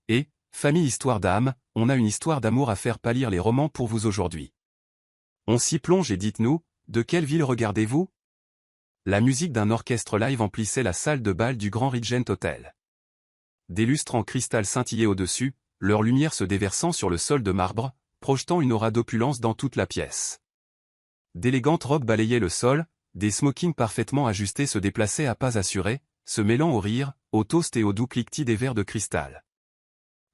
Et, famille Histoire d'âme, on a une histoire d'amour à faire pâlir les romans pour vous aujourd'hui. On s'y plonge et dites-nous, de quelle ville regardez-vous? La musique d'un orchestre live emplissait la salle de bal du Grand Regent Hotel. Des lustres en cristal scintillaient au-dessus, leur lumière se déversant sur le sol de marbre, projetant une aura d'opulence dans toute la pièce. D'élégantes robes balayaient le sol, des smokings parfaitement ajustés se déplaçaient à pas assurés, se mêlant au rire, au toast et au doux cliquetis des verres de cristal.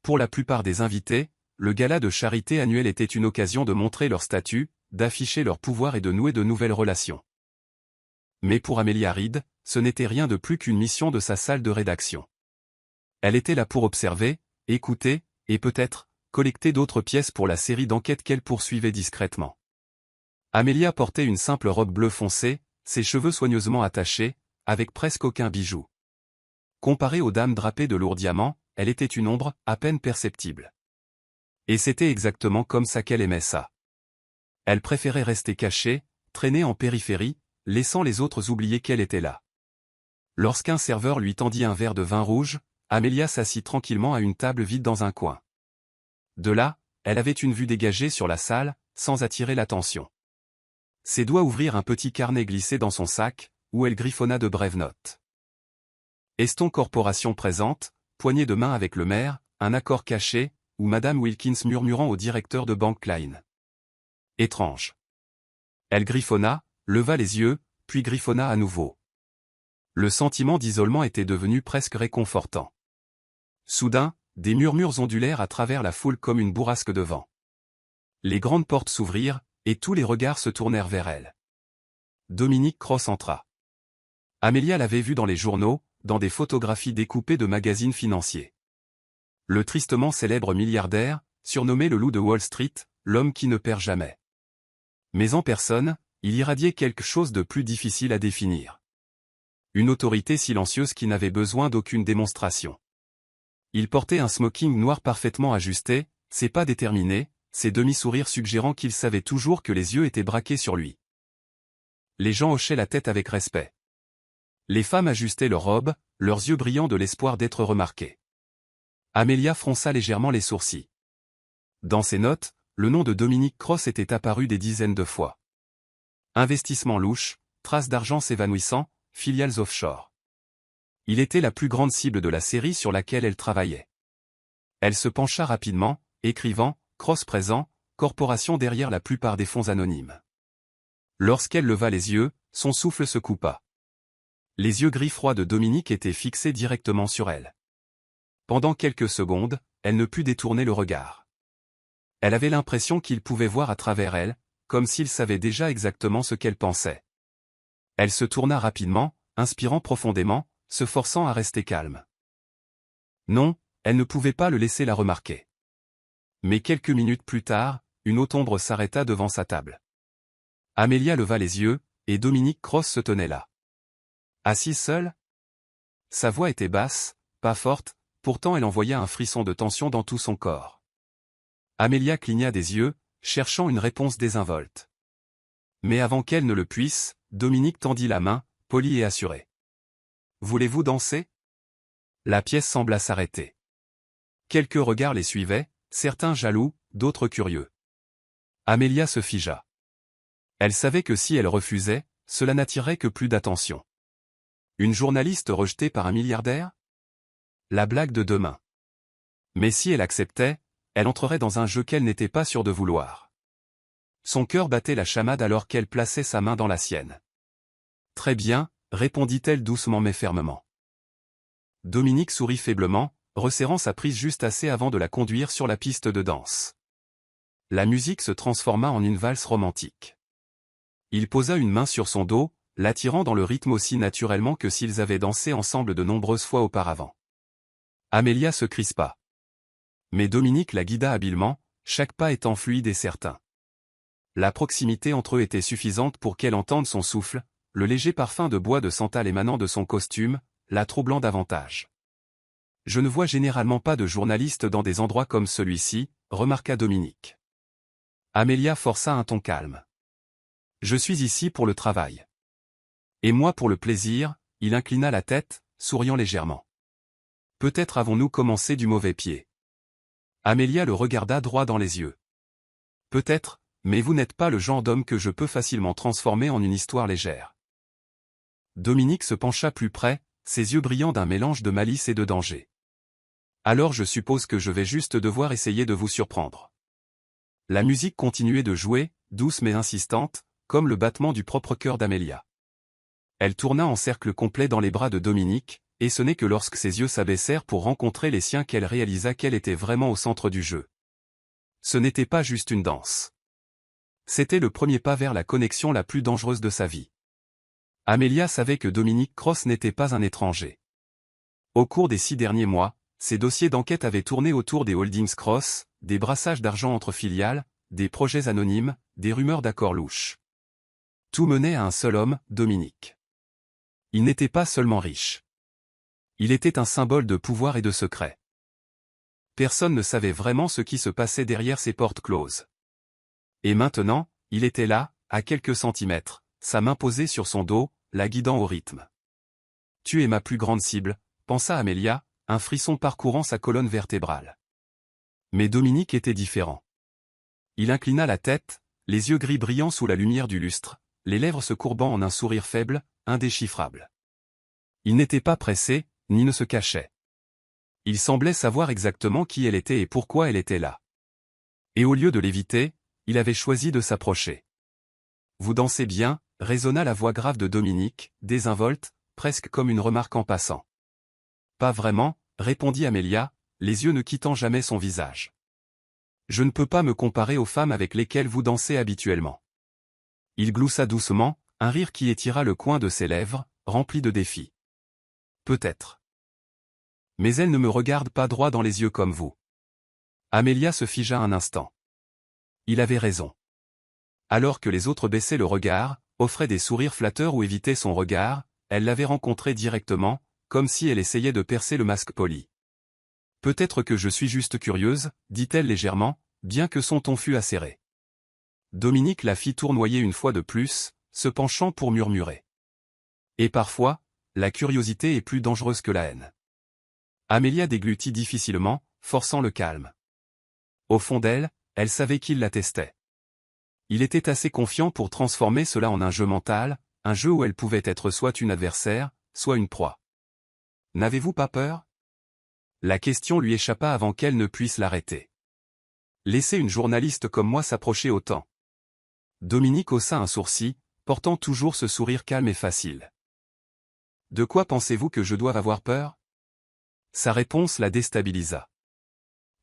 Pour la plupart des invités, le gala de charité annuel était une occasion de montrer leur statut, d'afficher leur pouvoir et de nouer de nouvelles relations. Mais pour Amelia Reed, ce n'était rien de plus qu'une mission de sa salle de rédaction. Elle était là pour observer, écouter, et peut-être, collecter d'autres pièces pour la série d'enquêtes qu'elle poursuivait discrètement. Amelia portait une simple robe bleu foncé, ses cheveux soigneusement attachés, avec presque aucun bijou. Comparée aux dames drapées de lourds diamants, elle était une ombre, à peine perceptible. Et c'était exactement comme ça qu'elle aimait ça. Elle préférait rester cachée, traîner en périphérie, laissant les autres oublier qu'elle était là. Lorsqu'un serveur lui tendit un verre de vin rouge, Amelia s'assit tranquillement à une table vide dans un coin. De là, elle avait une vue dégagée sur la salle, sans attirer l'attention. Ses doigts ouvrirent un petit carnet glissé dans son sac, où elle griffonna de brèves notes. Eston Corporation présente, poignée de main avec le maire, un accord caché, ou Madame Wilkins murmurant au directeur de banque Klein. Étrange. Elle griffonna, leva les yeux, puis griffonna à nouveau. Le sentiment d'isolement était devenu presque réconfortant. Soudain, des murmures ondulèrent à travers la foule comme une bourrasque de vent. Les grandes portes s'ouvrirent, et tous les regards se tournèrent vers elle. Dominique Cross entra. Amelia l'avait vu dans les journaux, dans des photographies découpées de magazines financiers. Le tristement célèbre milliardaire, surnommé le loup de Wall Street, l'homme qui ne perd jamais. Mais en personne, il irradiait quelque chose de plus difficile à définir. Une autorité silencieuse qui n'avait besoin d'aucune démonstration. Il portait un smoking noir parfaitement ajusté, ses pas déterminés, ses demi-sourires suggérant qu'il savait toujours que les yeux étaient braqués sur lui. Les gens hochaient la tête avec respect. Les femmes ajustaient leurs robes, leurs yeux brillants de l'espoir d'être remarquées. Amelia fronça légèrement les sourcils. Dans ses notes, le nom de Dominique Cross était apparu des dizaines de fois. Investissement louche, traces d'argent s'évanouissant, filiales offshore. Il était la plus grande cible de la série sur laquelle elle travaillait. Elle se pencha rapidement, écrivant « Cross présent, corporation derrière la plupart des fonds anonymes ». Lorsqu'elle leva les yeux, son souffle se coupa. Les yeux gris froids de Dominique étaient fixés directement sur elle. Pendant quelques secondes, elle ne put détourner le regard. Elle avait l'impression qu'il pouvait voir à travers elle, comme s'il savait déjà exactement ce qu'elle pensait. Elle se tourna rapidement, inspirant profondément, se forçant à rester calme. Non, elle ne pouvait pas le laisser la remarquer. Mais quelques minutes plus tard, une haute ombre s'arrêta devant sa table. Amelia leva les yeux, et Dominique Cross se tenait là. Assise seule? Sa voix était basse, pas forte, pourtant elle envoya un frisson de tension dans tout son corps. Amelia cligna des yeux, cherchant une réponse désinvolte. Mais avant qu'elle ne le puisse, Dominique tendit la main, poli et assuré. « Voulez-vous danser ?» La pièce sembla s'arrêter. Quelques regards les suivaient, certains jaloux, d'autres curieux. Amelia se figea. Elle savait que si elle refusait, cela n'attirerait que plus d'attention. Une journaliste rejetée par un milliardaire? La blague de demain. Mais si elle acceptait, elle entrerait dans un jeu qu'elle n'était pas sûre de vouloir. Son cœur battait la chamade alors qu'elle plaçait sa main dans la sienne. « Très bien, » répondit-elle doucement mais fermement. Dominique sourit faiblement, resserrant sa prise juste assez avant de la conduire sur la piste de danse. La musique se transforma en une valse romantique. Il posa une main sur son dos, l'attirant dans le rythme aussi naturellement que s'ils avaient dansé ensemble de nombreuses fois auparavant. Amelia se crispa. Mais Dominique la guida habilement, chaque pas étant fluide et certain. La proximité entre eux était suffisante pour qu'elle entende son souffle, le léger parfum de bois de santal émanant de son costume, la troublant davantage. « Je ne vois généralement pas de journalistes dans des endroits comme celui-ci, » remarqua Dominique. Amelia força un ton calme. « Je suis ici pour le travail. » « Et moi pour le plaisir », il inclina la tête, souriant légèrement. « Peut-être avons-nous commencé du mauvais pied. Amelia le regarda droit dans les yeux. Peut-être, mais vous n'êtes pas le genre d'homme que je peux facilement transformer en une histoire légère. Dominique se pencha plus près, ses yeux brillants d'un mélange de malice et de danger. Alors je suppose que je vais juste devoir essayer de vous surprendre. La musique continuait de jouer, douce mais insistante, comme le battement du propre cœur d'Amelia. Elle tourna en cercle complet dans les bras de Dominique, et ce n'est que lorsque ses yeux s'abaissèrent pour rencontrer les siens qu'elle réalisa qu'elle était vraiment au centre du jeu. Ce n'était pas juste une danse. C'était le premier pas vers la connexion la plus dangereuse de sa vie. Amelia savait que Dominique Cross n'était pas un étranger. Au cours des 6 derniers mois, ses dossiers d'enquête avaient tourné autour des holdings Cross, des brassages d'argent entre filiales, des projets anonymes, des rumeurs d'accords louches. Tout menait à un seul homme, Dominique. Il n'était pas seulement riche. Il était un symbole de pouvoir et de secret. Personne ne savait vraiment ce qui se passait derrière ces portes closes. Et maintenant, il était là, à quelques centimètres, sa main posée sur son dos, la guidant au rythme. « Tu es ma plus grande cible », pensa Amelia, un frisson parcourant sa colonne vertébrale. Mais Dominique était différent. Il inclina la tête, les yeux gris brillants sous la lumière du lustre, les lèvres se courbant en un sourire faible, indéchiffrable. Il n'était pas pressé, ni ne se cachait. Il semblait savoir exactement qui elle était et pourquoi elle était là. Et au lieu de l'éviter, il avait choisi de s'approcher. « Vous dansez bien », résonna la voix grave de Dominique, désinvolte, presque comme une remarque en passant. « Pas vraiment », répondit Amelia, les yeux ne quittant jamais son visage. « Je ne peux pas me comparer aux femmes avec lesquelles vous dansez habituellement. » Il gloussa doucement, un rire qui étira le coin de ses lèvres, rempli de défi. « Peut-être. Mais elle ne me regarde pas droit dans les yeux comme vous. » Amelia se figea un instant. Il avait raison. Alors que les autres baissaient le regard, offraient des sourires flatteurs ou évitaient son regard, elle l'avait rencontré directement, comme si elle essayait de percer le masque poli. « Peut-être que je suis juste curieuse, » dit-elle légèrement, bien que son ton fût acéré. Dominique la fit tournoyer une fois de plus, se penchant pour murmurer. « Et parfois, la curiosité est plus dangereuse que la haine. » Amelia déglutit difficilement, forçant le calme. Au fond d'elle, elle savait qu'il la testait. Il était assez confiant pour transformer cela en un jeu mental, un jeu où elle pouvait être soit une adversaire, soit une proie. « N'avez-vous pas peur ?» La question lui échappa avant qu'elle ne puisse l'arrêter. « Laissez une journaliste comme moi s'approcher autant. » Dominique haussa un sourcil, portant toujours ce sourire calme et facile. « De quoi pensez-vous que je doive avoir peur ?» Sa réponse la déstabilisa.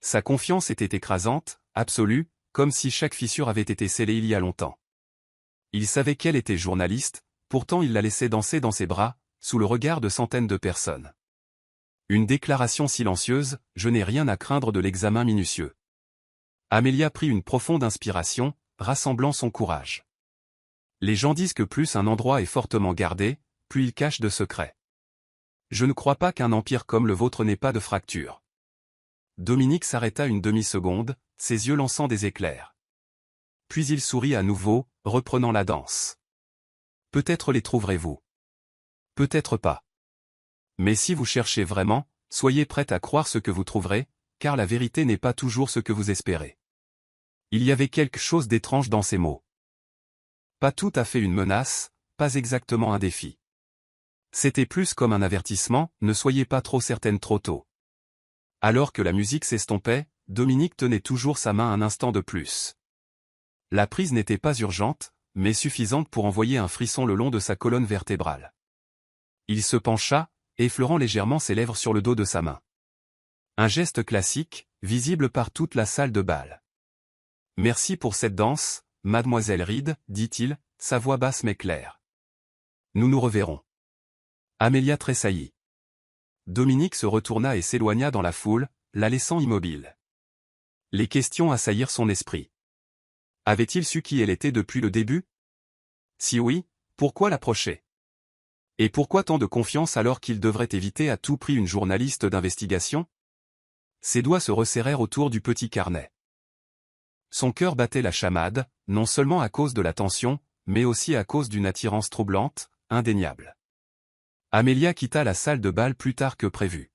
Sa confiance était écrasante, absolue, comme si chaque fissure avait été scellée il y a longtemps. Il savait qu'elle était journaliste, pourtant il la laissait danser dans ses bras, sous le regard de centaines de personnes. Une déclaration silencieuse, je n'ai rien à craindre de l'examen minutieux. Amelia prit une profonde inspiration, rassemblant son courage. Les gens disent que plus un endroit est fortement gardé, plus il cache de secrets. Je ne crois pas qu'un empire comme le vôtre n'ait pas de fracture. Dominique s'arrêta une demi-seconde, ses yeux lançant des éclairs. Puis il sourit à nouveau, reprenant la danse. Peut-être les trouverez-vous. Peut-être pas. Mais si vous cherchez vraiment, soyez prête à croire ce que vous trouverez, car la vérité n'est pas toujours ce que vous espérez. Il y avait quelque chose d'étrange dans ces mots. Pas tout à fait une menace, pas exactement un défi. C'était plus comme un avertissement, ne soyez pas trop certaine trop tôt. Alors que la musique s'estompait, Dominique tenait toujours sa main un instant de plus. La prise n'était pas urgente, mais suffisante pour envoyer un frisson le long de sa colonne vertébrale. Il se pencha, effleurant légèrement ses lèvres sur le dos de sa main. Un geste classique, visible par toute la salle de bal. « Merci pour cette danse, mademoiselle Reed, dit-il, sa voix basse mais claire. Nous nous reverrons. » Amelia tressaillit. Dominique se retourna et s'éloigna dans la foule, la laissant immobile. Les questions assaillirent son esprit. Avait-il su qui elle était depuis le début? Si oui, pourquoi l'approcher? Et pourquoi tant de confiance alors qu'il devrait éviter à tout prix une journaliste d'investigation? Ses doigts se resserrèrent autour du petit carnet. Son cœur battait la chamade, non seulement à cause de la tension, mais aussi à cause d'une attirance troublante, indéniable. Amelia quitta la salle de bal plus tard que prévu.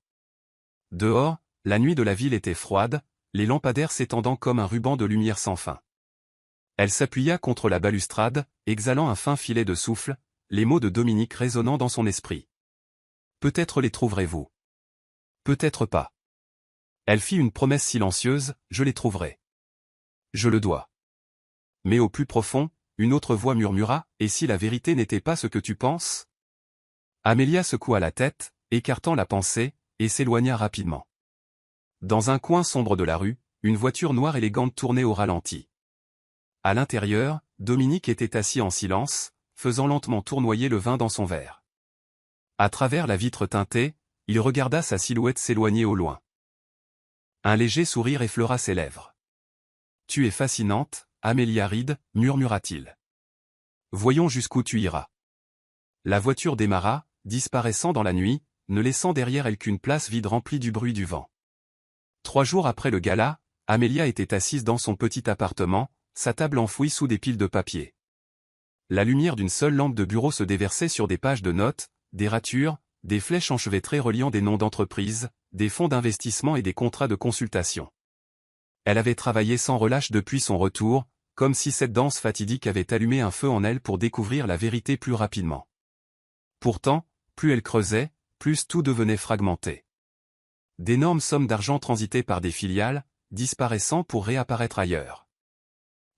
Dehors, la nuit de la ville était froide, les lampadaires s'étendant comme un ruban de lumière sans fin. Elle s'appuya contre la balustrade, exhalant un fin filet de souffle, les mots de Dominique résonnant dans son esprit. Peut-être les trouverez-vous. Peut-être pas. Elle fit une promesse silencieuse, je les trouverai. Je le dois. Mais au plus profond, une autre voix murmura, et si la vérité n'était pas ce que tu penses? Amélia secoua la tête, écartant la pensée, et s'éloigna rapidement. Dans un coin sombre de la rue, une voiture noire élégante tournait au ralenti. À l'intérieur, Dominique était assis en silence, faisant lentement tournoyer le vin dans son verre. À travers la vitre teintée, il regarda sa silhouette s'éloigner au loin. Un léger sourire effleura ses lèvres. « Tu es fascinante, Amélia Reed, murmura-t-il. Voyons jusqu'où tu iras. » La voiture démarra, disparaissant dans la nuit, ne laissant derrière elle qu'une place vide remplie du bruit du vent. 3 jours après le gala, Amélia était assise dans son petit appartement, sa table enfouie sous des piles de papier. La lumière d'une seule lampe de bureau se déversait sur des pages de notes, des ratures, des flèches enchevêtrées reliant des noms d'entreprises, des fonds d'investissement et des contrats de consultation. Elle avait travaillé sans relâche depuis son retour, comme si cette danse fatidique avait allumé un feu en elle pour découvrir la vérité plus rapidement. Pourtant, plus elle creusait, plus tout devenait fragmenté. D'énormes sommes d'argent transitaient par des filiales, disparaissant pour réapparaître ailleurs.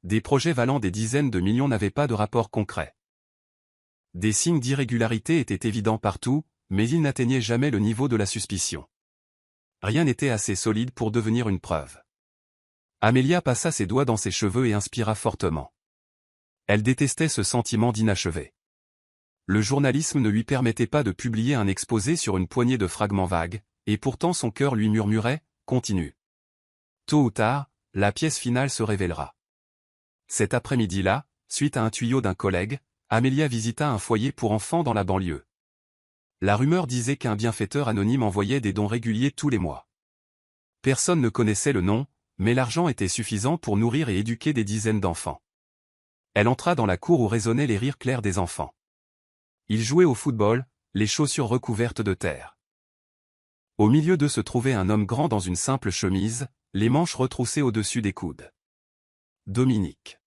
Des projets valant des dizaines de millions n'avaient pas de rapport concret. Des signes d'irrégularité étaient évidents partout, mais ils n'atteignaient jamais le niveau de la suspicion. Rien n'était assez solide pour devenir une preuve. Amélia passa ses doigts dans ses cheveux et inspira fortement. Elle détestait ce sentiment d'inachevé. Le journalisme ne lui permettait pas de publier un exposé sur une poignée de fragments vagues, et pourtant son cœur lui murmurait « Continue. » Tôt ou tard, la pièce finale se révélera. Cet après-midi-là, suite à un tuyau d'un collègue, Amélia visita un foyer pour enfants dans la banlieue. La rumeur disait qu'un bienfaiteur anonyme envoyait des dons réguliers tous les mois. Personne ne connaissait le nom, mais l'argent était suffisant pour nourrir et éduquer des dizaines d'enfants. Elle entra dans la cour où résonnaient les rires clairs des enfants. Ils jouaient au football, les chaussures recouvertes de terre. Au milieu d'eux se trouvait un homme grand dans une simple chemise, les manches retroussées au-dessus des coudes. Dominique.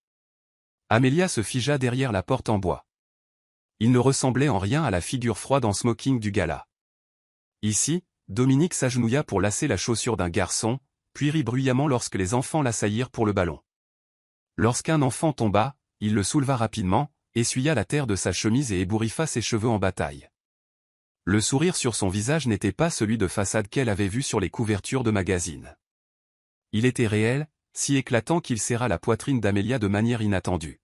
Amélia se figea derrière la porte en bois. Il ne ressemblait en rien à la figure froide en smoking du gala. Ici, Dominique s'agenouilla pour lasser la chaussure d'un garçon, puis rit bruyamment lorsque les enfants l'assaillirent pour le ballon. Lorsqu'un enfant tomba, il le souleva rapidement, essuya la terre de sa chemise et ébouriffa ses cheveux en bataille. Le sourire sur son visage n'était pas celui de façade qu'elle avait vu sur les couvertures de magazines. Il était réel, si éclatant qu'il serra la poitrine d'Amélia de manière inattendue.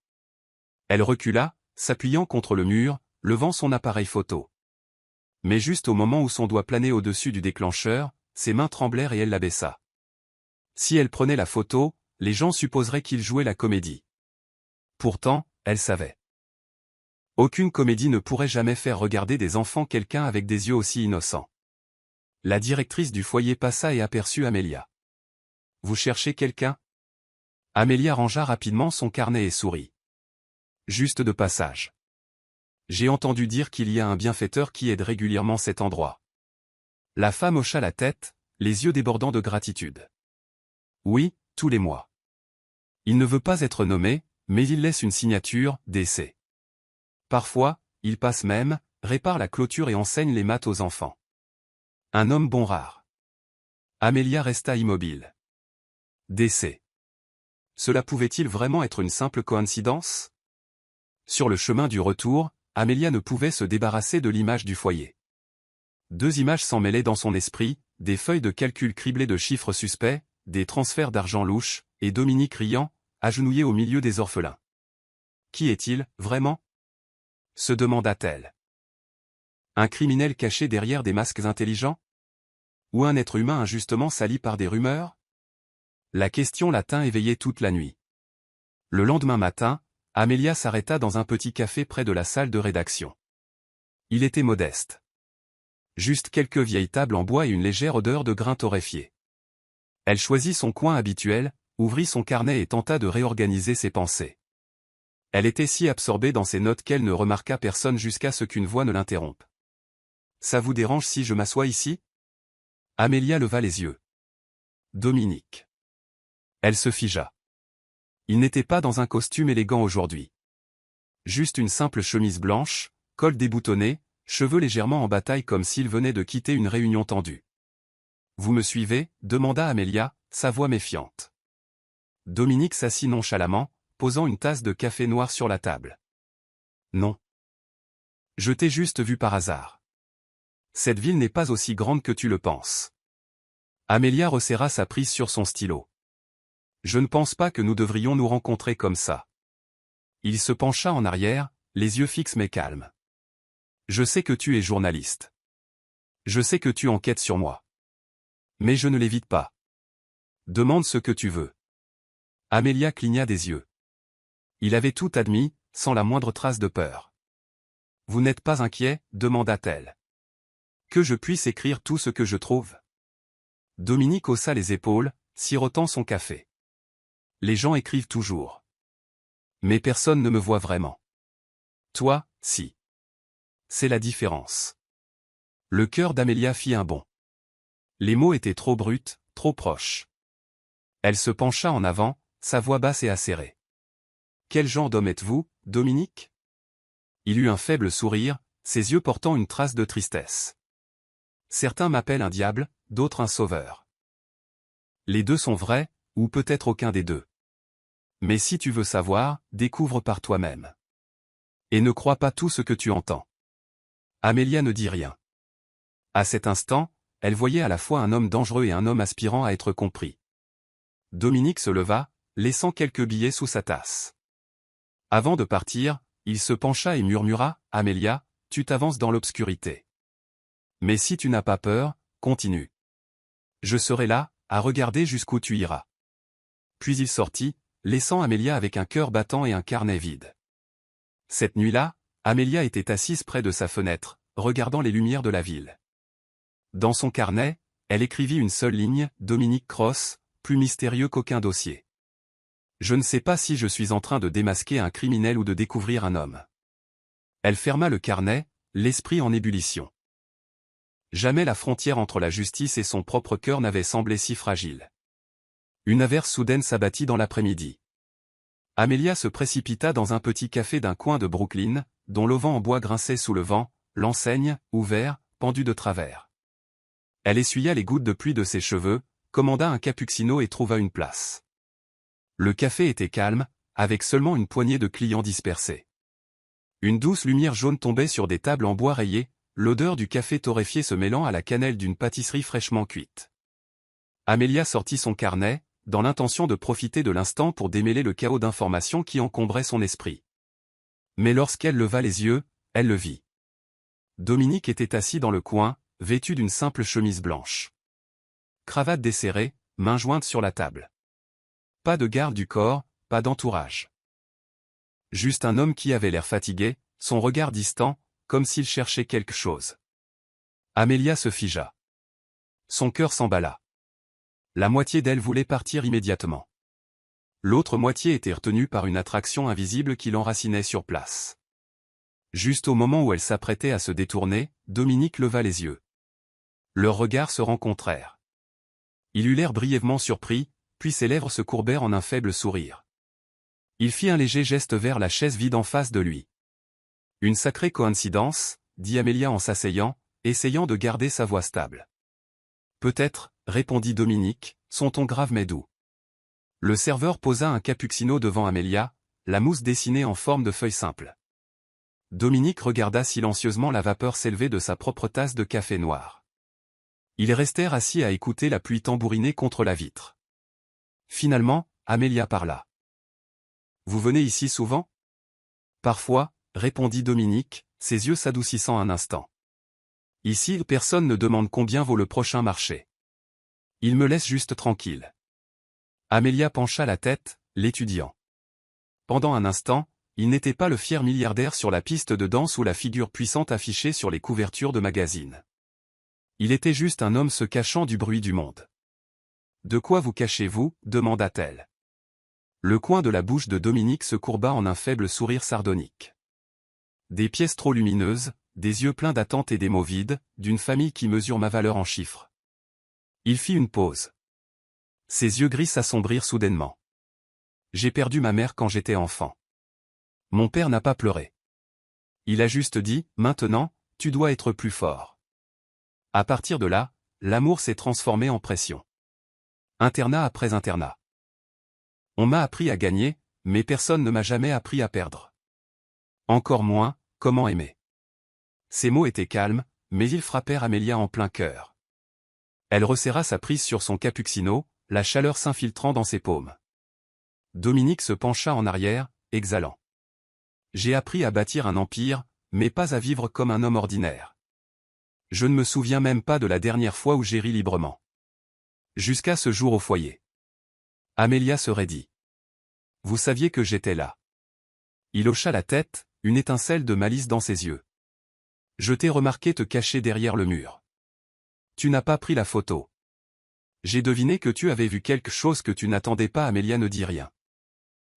Elle recula, s'appuyant contre le mur, levant son appareil photo. Mais juste au moment où son doigt planait au-dessus du déclencheur, ses mains tremblèrent et elle l'abaissa. Si elle prenait la photo, les gens supposeraient qu'il jouait la comédie. Pourtant, elle savait. Aucune comédie ne pourrait jamais faire regarder des enfants quelqu'un avec des yeux aussi innocents. La directrice du foyer passa et aperçut Amélia. « Vous cherchez quelqu'un » Amélia rangea rapidement son carnet et sourit. « Juste de passage. J'ai entendu dire qu'il y a un bienfaiteur qui aide régulièrement cet endroit. » La femme hocha la tête, les yeux débordant de gratitude. « Oui, tous les mois. Il ne veut pas être nommé, mais il laisse une signature, décès. Parfois, il passe même, répare la clôture et enseigne les maths aux enfants. Un homme bon rare. » Amélia resta immobile. Décès. Cela pouvait-il vraiment être une simple coïncidence? Sur le chemin du retour, Amélia ne pouvait se débarrasser de l'image du foyer. 2 images s'en mêlaient dans son esprit, des feuilles de calcul criblées de chiffres suspects, des transferts d'argent louches, et Dominique riant, agenouillé au milieu des orphelins. Qui est-il, vraiment? Se demanda-t-elle. Un criminel caché derrière des masques intelligents? Ou un être humain injustement sali par des rumeurs? La question la tint éveillée toute la nuit. Le lendemain matin, Amélia s'arrêta dans un petit café près de la salle de rédaction. Il était modeste. Juste quelques vieilles tables en bois et une légère odeur de grains torréfiés. Elle choisit son coin habituel, ouvrit son carnet et tenta de réorganiser ses pensées. Elle était si absorbée dans ses notes qu'elle ne remarqua personne jusqu'à ce qu'une voix ne l'interrompe. « Ça vous dérange si je m'assois ici » Amélia leva les yeux. Dominique. Elle se figea. Il n'était pas dans un costume élégant aujourd'hui. Juste une simple chemise blanche, col déboutonné, cheveux légèrement en bataille comme s'il venait de quitter une réunion tendue. « Vous me suivez » demanda Amelia, sa voix méfiante. Dominique s'assit nonchalamment, posant une tasse de café noir sur la table. « Non. Je t'ai juste vu par hasard. Cette ville n'est pas aussi grande que tu le penses. » Amelia resserra sa prise sur son stylo. « Je ne pense pas que nous devrions nous rencontrer comme ça. » Il se pencha en arrière, les yeux fixes mais calmes. « Je sais que tu es journaliste. Je sais que tu enquêtes sur moi. Mais je ne l'évite pas. Demande ce que tu veux. » Amelia cligna des yeux. Il avait tout admis, sans la moindre trace de peur. « Vous n'êtes pas inquiet ?» demanda-t-elle. « Que je puisse écrire tout ce que je trouve ?» Dominique haussa les épaules, sirotant son café. « Les gens écrivent toujours. Mais personne ne me voit vraiment. Toi, si. C'est la différence. » Le cœur d'Amelia fit un bond. Les mots étaient trop bruts, trop proches. Elle se pencha en avant, sa voix basse et acérée. « Quel genre d'homme êtes-vous, Dominique ?» Il eut un faible sourire, ses yeux portant une trace de tristesse. « Certains m'appellent un diable, d'autres un sauveur. Les deux sont vrais, ou peut-être aucun des deux. Mais si tu veux savoir, découvre par toi-même. Et ne crois pas tout ce que tu entends. » Amelia ne dit rien. À cet instant, elle voyait à la fois un homme dangereux et un homme aspirant à être compris. Dominique se leva, laissant quelques billets sous sa tasse. Avant de partir, il se pencha et murmura, « Amelia, tu t'avances dans l'obscurité. Mais si tu n'as pas peur, continue. Je serai là, à regarder jusqu'où tu iras. » Puis il sortit, laissant Amelia avec un cœur battant et un carnet vide. Cette nuit-là, Amelia était assise près de sa fenêtre, regardant les lumières de la ville. Dans son carnet, elle écrivit une seule ligne, « Dominique Cross, plus mystérieux qu'aucun dossier. Je ne sais pas si je suis en train de démasquer un criminel ou de découvrir un homme. » Elle ferma le carnet, l'esprit en ébullition. Jamais la frontière entre la justice et son propre cœur n'avait semblé si fragile. Une averse soudaine s'abattit dans l'après-midi. Amelia se précipita dans un petit café d'un coin de Brooklyn, dont l'auvent en bois grinçait sous le vent, l'enseigne, ouvert, pendue de travers. Elle essuya les gouttes de pluie de ses cheveux, commanda un cappuccino et trouva une place. Le café était calme, avec seulement une poignée de clients dispersés. Une douce lumière jaune tombait sur des tables en bois rayé, l'odeur du café torréfié se mêlant à la cannelle d'une pâtisserie fraîchement cuite. Amelia sortit son carnet, dans l'intention de profiter de l'instant pour démêler le chaos d'informations qui encombrait son esprit. Mais lorsqu'elle leva les yeux, elle le vit. Dominique était assis dans le coin, vêtu d'une simple chemise blanche. Cravate desserrée, mains jointes sur la table. Pas de garde du corps, pas d'entourage. Juste un homme qui avait l'air fatigué, son regard distant, comme s'il cherchait quelque chose. Amelia se figea. Son cœur s'emballa. La moitié d'elle voulait partir immédiatement. L'autre moitié était retenue par une attraction invisible qui l'enracinait sur place. Juste au moment où elle s'apprêtait à se détourner, Dominique leva les yeux. Leurs regards se rencontrèrent. Il eut l'air brièvement surpris, puis ses lèvres se courbèrent en un faible sourire. Il fit un léger geste vers la chaise vide en face de lui. « Une sacrée coïncidence » dit Amelia en s'asseyant, essayant de garder sa voix stable. « Peut-être » répondit Dominique, son ton grave mais doux. Le serveur posa un cappuccino devant Amelia, la mousse dessinée en forme de feuille simple. Dominique regarda silencieusement la vapeur s'élever de sa propre tasse de café noir. Ils restèrent assis à écouter la pluie tambouriner contre la vitre. Finalement, Amelia parla. « Vous venez ici souvent ?»« Parfois » répondit Dominique, ses yeux s'adoucissant un instant. « Ici, personne ne demande combien vaut le prochain marché. Il me laisse juste tranquille. » Amelia pencha la tête, l'étudiant. Pendant un instant, il n'était pas le fier milliardaire sur la piste de danse ou la figure puissante affichée sur les couvertures de magazines. Il était juste un homme se cachant du bruit du monde. « De quoi vous cachez-vous » demanda-t-elle. Le coin de la bouche de Dominique se courba en un faible sourire sardonique. Des pièces trop lumineuses, des yeux pleins d'attente et des mots vides, d'une famille qui mesure ma valeur en chiffres. Il fit une pause. Ses yeux gris s'assombrirent soudainement. J'ai perdu ma mère quand j'étais enfant. Mon père n'a pas pleuré. Il a juste dit, maintenant, tu dois être plus fort. À partir de là, l'amour s'est transformé en pression. Internat après internat. On m'a appris à gagner, mais personne ne m'a jamais appris à perdre. Encore moins, comment aimer. Ces mots étaient calmes, mais ils frappèrent Amelia en plein cœur. Elle resserra sa prise sur son cappuccino, la chaleur s'infiltrant dans ses paumes. Dominique se pencha en arrière, exhalant. J'ai appris à bâtir un empire, mais pas à vivre comme un homme ordinaire. Je ne me souviens même pas de la dernière fois où j'ai ri librement. Jusqu'à ce jour au foyer. Amelia se raidit. Vous saviez que j'étais là. Il hocha la tête, une étincelle de malice dans ses yeux. Je t'ai remarqué te cacher derrière le mur. Tu n'as pas pris la photo. J'ai deviné que tu avais vu quelque chose que tu n'attendais pas. Amelia ne dit rien.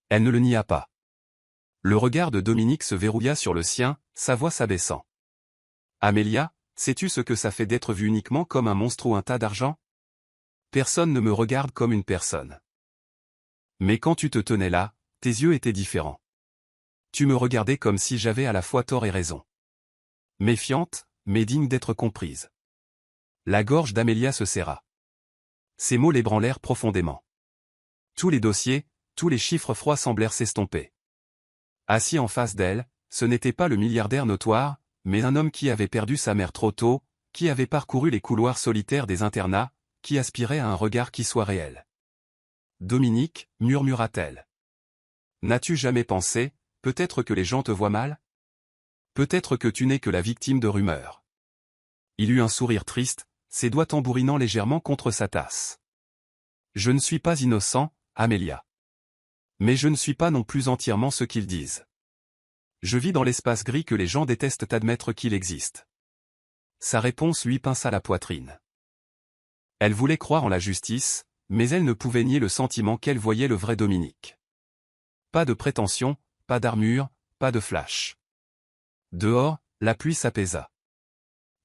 Elle ne le nia pas. Le regard de Dominique se verrouilla sur le sien, sa voix s'abaissant. Amelia, sais-tu ce que ça fait d'être vu uniquement comme un monstre ou un tas d'argent? Personne ne me regarde comme une personne. Mais quand tu te tenais là, tes yeux étaient différents. Tu me regardais comme si j'avais à la fois tort et raison. Méfiante, mais digne d'être comprise. La gorge d'Amelia se serra. Ces mots l'ébranlèrent profondément. Tous les dossiers, tous les chiffres froids semblèrent s'estomper. Assis en face d'elle, ce n'était pas le milliardaire notoire, mais un homme qui avait perdu sa mère trop tôt, qui avait parcouru les couloirs solitaires des internats, qui aspirait à un regard qui soit réel. Dominique, murmura-t-elle. N'as-tu jamais pensé, peut-être que les gens te voient mal? Peut-être que tu n'es que la victime de rumeurs. Il eut un sourire triste, ses doigts tambourinant légèrement contre sa tasse. Je ne suis pas innocent, Amelia. Mais je ne suis pas non plus entièrement ce qu'ils disent. Je vis dans l'espace gris que les gens détestent admettre qu'il existe. Sa réponse lui pinça la poitrine. Elle voulait croire en la justice, mais elle ne pouvait nier le sentiment qu'elle voyait le vrai Dominique. Pas de prétention, pas d'armure, pas de flash. Dehors, la pluie s'apaisa.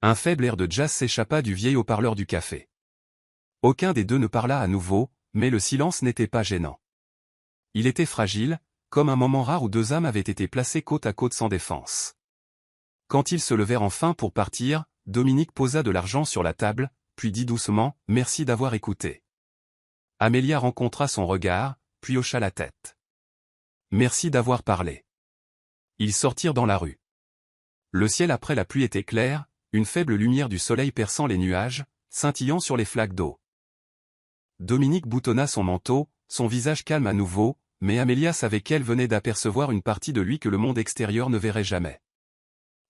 Un faible air de jazz s'échappa du vieil haut-parleur du café. Aucun des deux ne parla à nouveau, mais le silence n'était pas gênant. Il était fragile, comme un moment rare où deux âmes avaient été placées côte à côte sans défense. Quand ils se levèrent enfin pour partir, Dominique posa de l'argent sur la table, puis dit doucement « Merci d'avoir écouté ». Amelia rencontra son regard, puis hocha la tête. « Merci d'avoir parlé ». Ils sortirent dans la rue. Le ciel après la pluie était clair, une faible lumière du soleil perçant les nuages, scintillant sur les flaques d'eau. Dominique boutonna son manteau, son visage calme à nouveau, mais Amelia savait qu'elle venait d'apercevoir une partie de lui que le monde extérieur ne verrait jamais.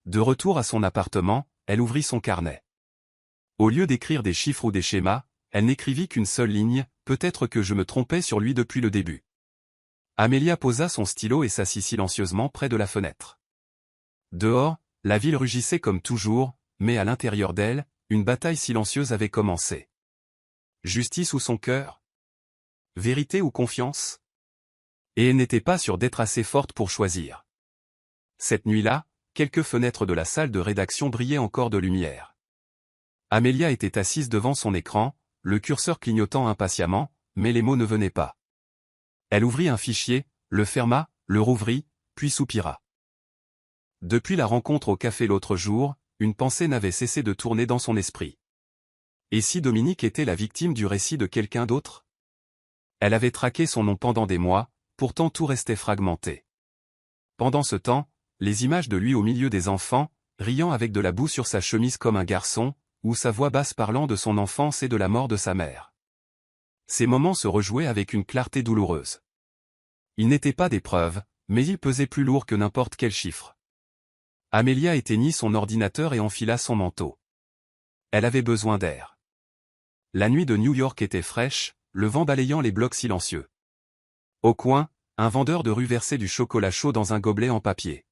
De retour à son appartement, elle ouvrit son carnet. Au lieu d'écrire des chiffres ou des schémas, elle n'écrivit qu'une seule ligne, peut-être que je me trompais sur lui depuis le début. Amelia posa son stylo et s'assit silencieusement près de la fenêtre. Dehors, la ville rugissait comme toujours, mais à l'intérieur d'elle, une bataille silencieuse avait commencé. Justice ou son cœur? Vérité ou confiance? Et elle n'était pas sûre d'être assez forte pour choisir. Cette nuit-là, quelques fenêtres de la salle de rédaction brillaient encore de lumière. Amelia était assise devant son écran, le curseur clignotant impatiemment, mais les mots ne venaient pas. Elle ouvrit un fichier, le ferma, le rouvrit, puis soupira. Depuis la rencontre au café l'autre jour, une pensée n'avait cessé de tourner dans son esprit. Et si Dominique était la victime du récit de quelqu'un d'autre? Elle avait traqué son nom pendant des mois, pourtant tout restait fragmenté. Pendant ce temps, les images de lui au milieu des enfants, riant avec de la boue sur sa chemise comme un garçon, ou sa voix basse parlant de son enfance et de la mort de sa mère. Ces moments se rejouaient avec une clarté douloureuse. Ils n'étaient pas des preuves, mais ils pesaient plus lourd que n'importe quel chiffre. Amelia éteignit son ordinateur et enfila son manteau. Elle avait besoin d'air. La nuit de New York était fraîche, le vent balayant les blocs silencieux. Au coin, un vendeur de rue versait du chocolat chaud dans un gobelet en papier.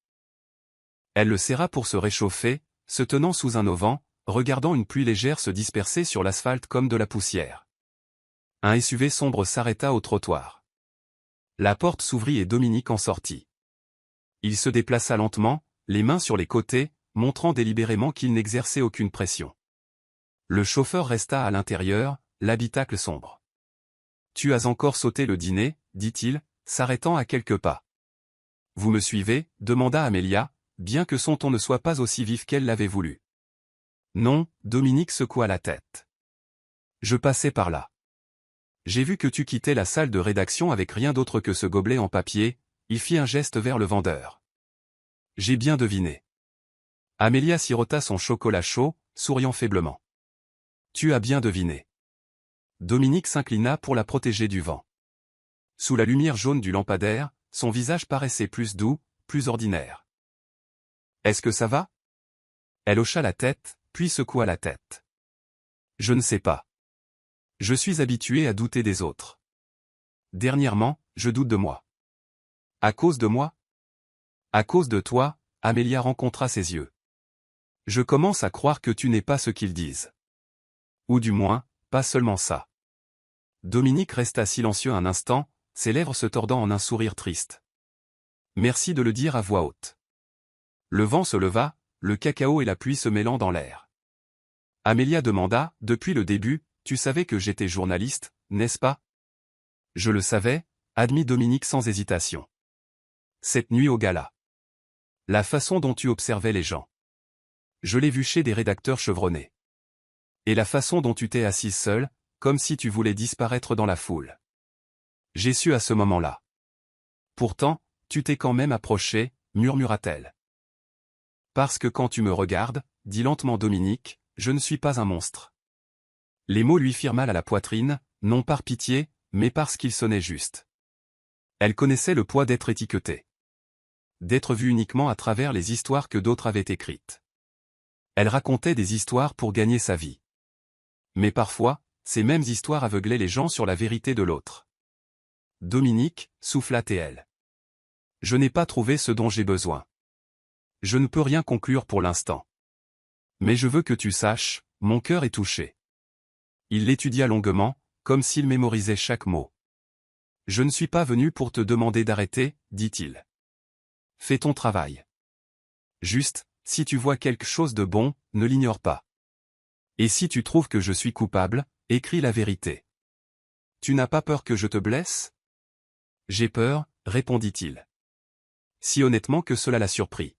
Elle le serra pour se réchauffer, se tenant sous un auvent, regardant une pluie légère se disperser sur l'asphalte comme de la poussière. Un SUV sombre s'arrêta au trottoir. La porte s'ouvrit et Dominique en sortit. Il se déplaça lentement, les mains sur les côtés, montrant délibérément qu'il n'exerçait aucune pression. Le chauffeur resta à l'intérieur, l'habitacle sombre. Tu as encore sauté le dîner, dit-il, s'arrêtant à quelques pas. Vous me suivez, demanda Amélia, bien que son ton ne soit pas aussi vif qu'elle l'avait voulu. Non, Dominique secoua la tête. Je passais par là. J'ai vu que tu quittais la salle de rédaction avec rien d'autre que ce gobelet en papier, il fit un geste vers le vendeur. J'ai bien deviné. Amélia sirota son chocolat chaud, souriant faiblement. Tu as bien deviné. Dominique s'inclina pour la protéger du vent. Sous la lumière jaune du lampadaire, son visage paraissait plus doux, plus ordinaire. Est-ce que ça va? Elle hocha la tête, puis secoua la tête. Je ne sais pas. Je suis habitué à douter des autres. Dernièrement, je doute de moi. À cause de moi? À cause de toi, Amélia rencontra ses yeux. Je commence à croire que tu n'es pas ce qu'ils disent. Ou du moins, pas seulement ça. Dominique resta silencieux un instant, ses lèvres se tordant en un sourire triste. Merci de le dire à voix haute. Le vent se leva, le cacao et la pluie se mêlant dans l'air. Amélia demanda, depuis le début, tu savais que j'étais journaliste, n'est-ce pas? Je le savais, admit Dominique sans hésitation. Cette nuit au gala. La façon dont tu observais les gens. Je l'ai vu chez des rédacteurs chevronnés. Et la façon dont tu t'es assise seule, comme si tu voulais disparaître dans la foule. J'ai su à ce moment-là. Pourtant, tu t'es quand même approchée, murmura-t-elle. Parce que quand tu me regardes, dit lentement Dominique, je ne suis pas un monstre. Les mots lui firent mal à la poitrine, non par pitié, mais parce qu'ils sonnaient juste. Elle connaissait le poids d'être étiquetée. D'être vue uniquement à travers les histoires que d'autres avaient écrites. Elle racontait des histoires pour gagner sa vie. Mais parfois, ces mêmes histoires aveuglaient les gens sur la vérité de l'autre. Dominique, souffla-t-elle. Je n'ai pas trouvé ce dont j'ai besoin. Je ne peux rien conclure pour l'instant. Mais je veux que tu saches, mon cœur est touché. Il l'étudia longuement, comme s'il mémorisait chaque mot. Je ne suis pas venu pour te demander d'arrêter, dit-il. Fais ton travail. Juste, si tu vois quelque chose de bon, ne l'ignore pas. Et si tu trouves que je suis coupable, écris la vérité. Tu n'as pas peur que je te blesse? J'ai peur, répondit-il. Si honnêtement que cela l'a surpris.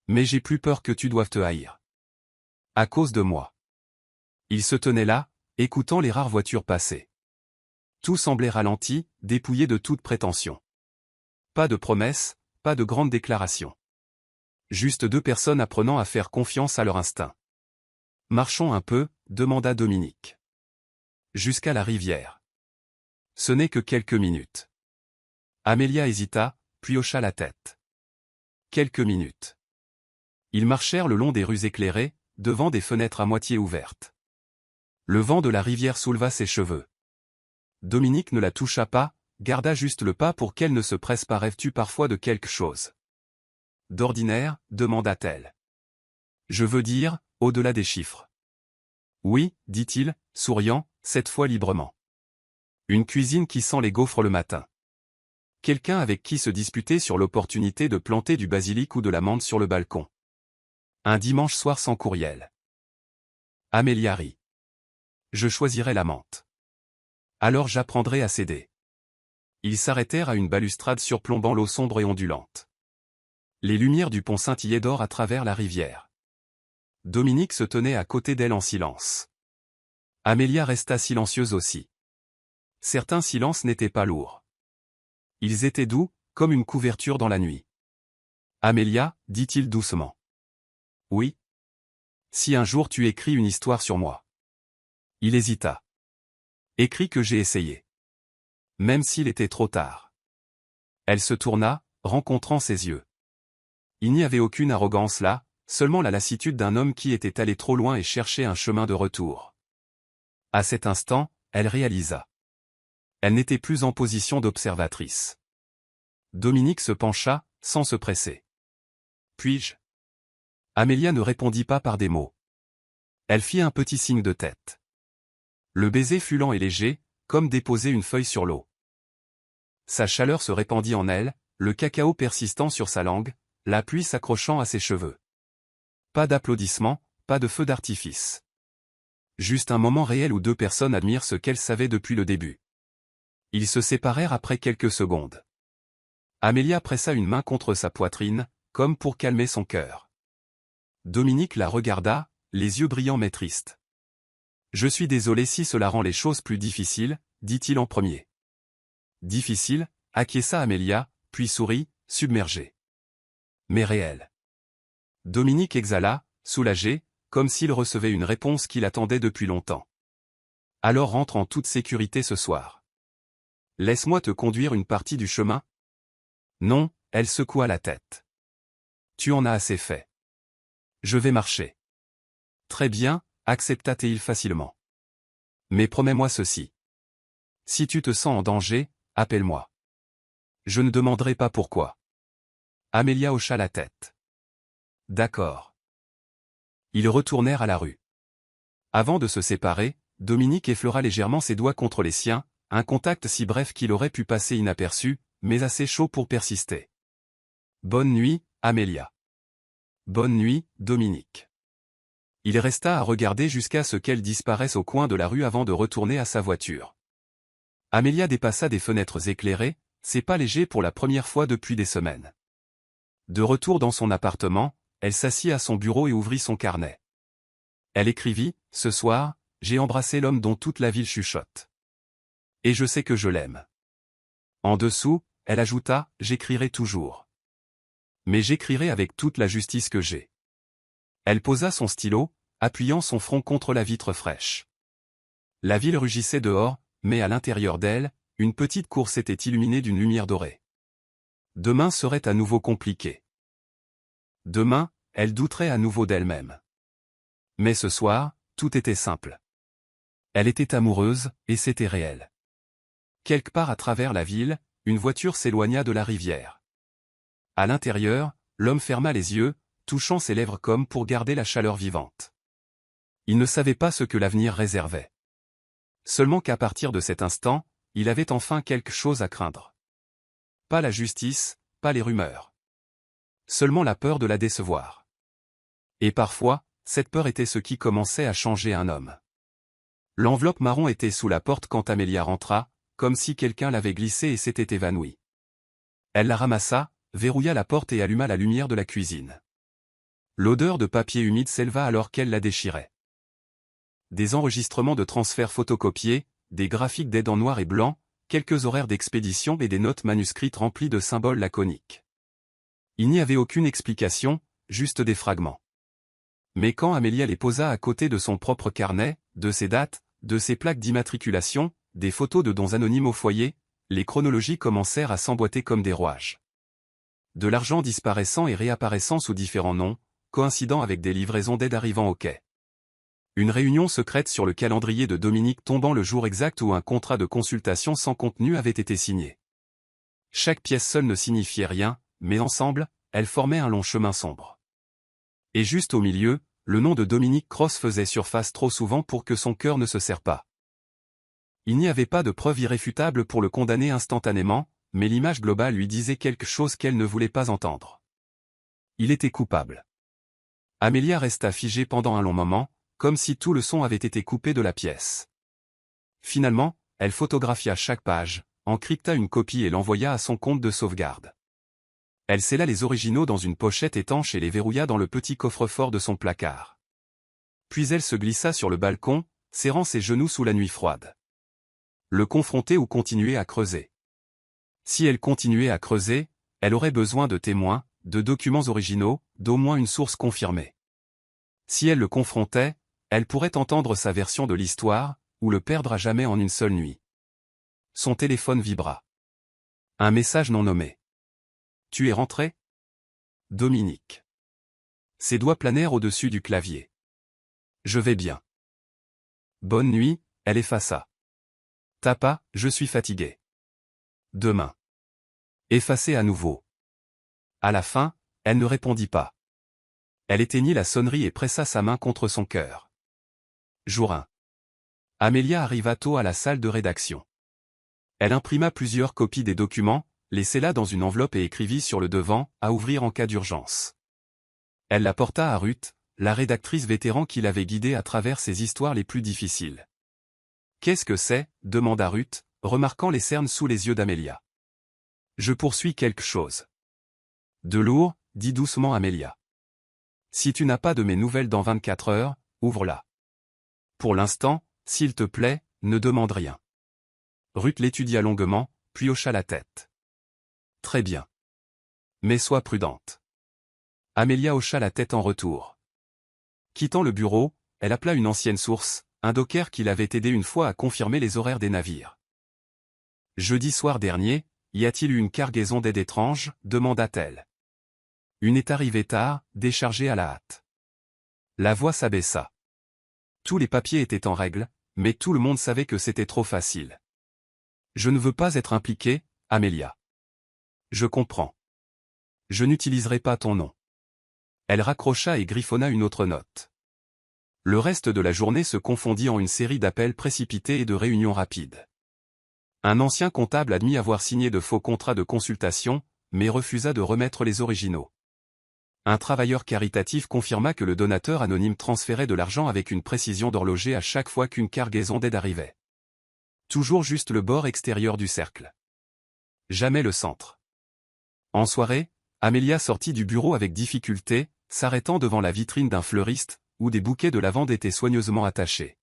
Mais j'ai plus peur que tu doives te haïr. À cause de moi. Il se tenait là, écoutant les rares voitures passer. Tout semblait ralenti, dépouillé de toute prétention. Pas de promesses, pas de grandes déclarations. Juste deux personnes apprenant à faire confiance à leur instinct. Marchons un peu, demanda Dominique. Jusqu'à la rivière. Ce n'est que quelques minutes. Amélia hésita, puis hocha la tête. Quelques minutes. Ils marchèrent le long des rues éclairées, devant des fenêtres à moitié ouvertes. Le vent de la rivière souleva ses cheveux. Dominique ne la toucha pas, garda juste le pas pour qu'elle ne se presse pas. Rêves-tu parfois de quelque chose? D'ordinaire, demanda-t-elle. Je veux dire, au-delà des chiffres. Oui, dit-il, souriant, cette fois librement. Une cuisine qui sent les gaufres le matin. Quelqu'un avec qui se disputer sur l'opportunité de planter du basilic ou de la menthe sur le balcon. Un dimanche soir sans courriel. Amélia rit. Je choisirai la menthe. Alors j'apprendrai à céder. Ils s'arrêtèrent à une balustrade surplombant l'eau sombre et ondulante. Les lumières du pont scintillaient d'or à travers la rivière. Dominique se tenait à côté d'elle en silence. Amélia resta silencieuse aussi. Certains silences n'étaient pas lourds. Ils étaient doux, comme une couverture dans la nuit. Amélia, dit-il doucement. Oui. Si un jour tu écris une histoire sur moi. Il hésita. Écris que j'ai essayé. Même s'il était trop tard. Elle se tourna, rencontrant ses yeux. Il n'y avait aucune arrogance là, seulement la lassitude d'un homme qui était allé trop loin et cherchait un chemin de retour. À cet instant, elle réalisa. Elle n'était plus en position d'observatrice. Dominique se pencha, sans se presser. Puis-je? Amélia ne répondit pas par des mots. Elle fit un petit signe de tête. Le baiser fut lent et léger, comme déposer une feuille sur l'eau. Sa chaleur se répandit en elle, le cacao persistant sur sa langue, la pluie s'accrochant à ses cheveux. Pas d'applaudissements, pas de feu d'artifice. Juste un moment réel où deux personnes admirent ce qu'elles savaient depuis le début. Ils se séparèrent après quelques secondes. Amélia pressa une main contre sa poitrine, comme pour calmer son cœur. Dominique la regarda, les yeux brillants mais tristes. « Je suis désolé si cela rend les choses plus difficiles, dit-il en premier. »« Difficile » acquiesça Amélia, puis sourit, submergée. « Mais réel. » Dominique exhala, soulagé, comme s'il recevait une réponse qu'il attendait depuis longtemps. « Alors rentre en toute sécurité ce soir. Laisse-moi te conduire une partie du chemin. » Non, elle secoua la tête. « Tu en as assez fait. Je vais marcher. » Très bien, accepta-t-il facilement. Mais promets-moi ceci. Si tu te sens en danger, appelle-moi. Je ne demanderai pas pourquoi. Amélia hocha la tête. D'accord. Ils retournèrent à la rue. Avant de se séparer, Dominique effleura légèrement ses doigts contre les siens, un contact si bref qu'il aurait pu passer inaperçu, mais assez chaud pour persister. Bonne nuit, Amélia. Bonne nuit, Dominique. Il resta à regarder jusqu'à ce qu'elle disparaisse au coin de la rue avant de retourner à sa voiture. Amélia dépassa des fenêtres éclairées, ses pas légers pour la première fois depuis des semaines. De retour dans son appartement, elle s'assit à son bureau et ouvrit son carnet. Elle écrivit, « Ce soir, j'ai embrassé l'homme dont toute la ville chuchote. Et je sais que je l'aime. » En dessous, elle ajouta, « J'écrirai toujours. Mais j'écrirai avec toute la justice que j'ai. » Elle posa son stylo, appuyant son front contre la vitre fraîche. La ville rugissait dehors, mais à l'intérieur d'elle, une petite cour s'était illuminée d'une lumière dorée. Demain serait à nouveau compliqué. Demain, elle douterait à nouveau d'elle-même. Mais ce soir, tout était simple. Elle était amoureuse, et c'était réel. Quelque part à travers la ville, une voiture s'éloigna de la rivière. À l'intérieur, l'homme ferma les yeux, touchant ses lèvres comme pour garder la chaleur vivante. Il ne savait pas ce que l'avenir réservait. Seulement qu'à partir de cet instant, il avait enfin quelque chose à craindre. Pas la justice, pas les rumeurs. Seulement la peur de la décevoir. Et parfois, cette peur était ce qui commençait à changer un homme. L'enveloppe marron était sous la porte quand Amélia rentra, comme si quelqu'un l'avait glissée et s'était évanoui. Elle la ramassa, verrouilla la porte et alluma la lumière de la cuisine. L'odeur de papier humide s'éleva alors qu'elle la déchirait. Des enregistrements de transferts photocopiés, des graphiques d'aide en noir et blanc, quelques horaires d'expédition et des notes manuscrites remplies de symboles laconiques. Il n'y avait aucune explication, juste des fragments. Mais quand Amélia les posa à côté de son propre carnet, de ses dates, de ses plaques d'immatriculation, des photos de dons anonymes au foyer, les chronologies commencèrent à s'emboîter comme des rouages. De l'argent disparaissant et réapparaissant sous différents noms, coïncidant avec des livraisons d'aide arrivant au quai. Une réunion secrète sur le calendrier de Dominique tombant le jour exact où un contrat de consultation sans contenu avait été signé. Chaque pièce seule ne signifiait rien, mais ensemble, elles formaient un long chemin sombre. Et juste au milieu, le nom de Dominique Cross faisait surface trop souvent pour que son cœur ne se serre pas. Il n'y avait pas de preuve irréfutable pour le condamner instantanément, mais l'image globale lui disait quelque chose qu'elle ne voulait pas entendre. Il était coupable. Amélia resta figée pendant un long moment, comme si tout le son avait été coupé de la pièce. Finalement, elle photographia chaque page, encrypta une copie et l'envoya à son compte de sauvegarde. Elle scella les originaux dans une pochette étanche et les verrouilla dans le petit coffre-fort de son placard. Puis elle se glissa sur le balcon, serrant ses genoux sous la nuit froide. Le confronter ou continuer à creuser. Si elle continuait à creuser, elle aurait besoin de témoins, de documents originaux, d'au moins une source confirmée. Si elle le confrontait, elle pourrait entendre sa version de l'histoire, ou le perdre à jamais en une seule nuit. Son téléphone vibra. Un message non nommé. « Tu es rentré ? Dominique. » Ses doigts planèrent au-dessus du clavier. « Je vais bien. » Bonne nuit, elle effaça. Tapa, je suis fatigué. Demain. Effacé à nouveau. À la fin, elle ne répondit pas. Elle éteignit la sonnerie et pressa sa main contre son cœur. Jour 1. Amélia arriva tôt à la salle de rédaction. Elle imprima plusieurs copies des documents, les scella dans une enveloppe et écrivit sur le devant, à ouvrir en cas d'urgence. Elle la porta à Ruth, la rédactrice vétéran qui l'avait guidée à travers ses histoires les plus difficiles. « Qu'est-ce que c'est » demanda Ruth, remarquant les cernes sous les yeux d'Amelia. Je poursuis quelque chose. De lourd, dit doucement Amelia. Si tu n'as pas de mes nouvelles dans 24 heures, ouvre-la. Pour l'instant, s'il te plaît, ne demande rien. Ruth l'étudia longuement, puis hocha la tête. Très bien. Mais sois prudente. Amelia hocha la tête en retour. Quittant le bureau, elle appela une ancienne source, un docker qui l'avait aidé une fois à confirmer les horaires des navires. Jeudi soir dernier, y a-t-il eu une cargaison d'aide étrange, demanda-t-elle. Une est arrivée tard, déchargée à la hâte. La voix s'abaissa. Tous les papiers étaient en règle, mais tout le monde savait que c'était trop facile. Je ne veux pas être impliqué, Amelia. Je comprends. Je n'utiliserai pas ton nom. Elle raccrocha et griffonna une autre note. Le reste de la journée se confondit en une série d'appels précipités et de réunions rapides. Un ancien comptable admit avoir signé de faux contrats de consultation, mais refusa de remettre les originaux. Un travailleur caritatif confirma que le donateur anonyme transférait de l'argent avec une précision d'horloger à chaque fois qu'une cargaison d'aide arrivait. Toujours juste le bord extérieur du cercle. Jamais le centre. En soirée, Amelia sortit du bureau avec difficulté, s'arrêtant devant la vitrine d'un fleuriste, où des bouquets de lavande étaient soigneusement attachés.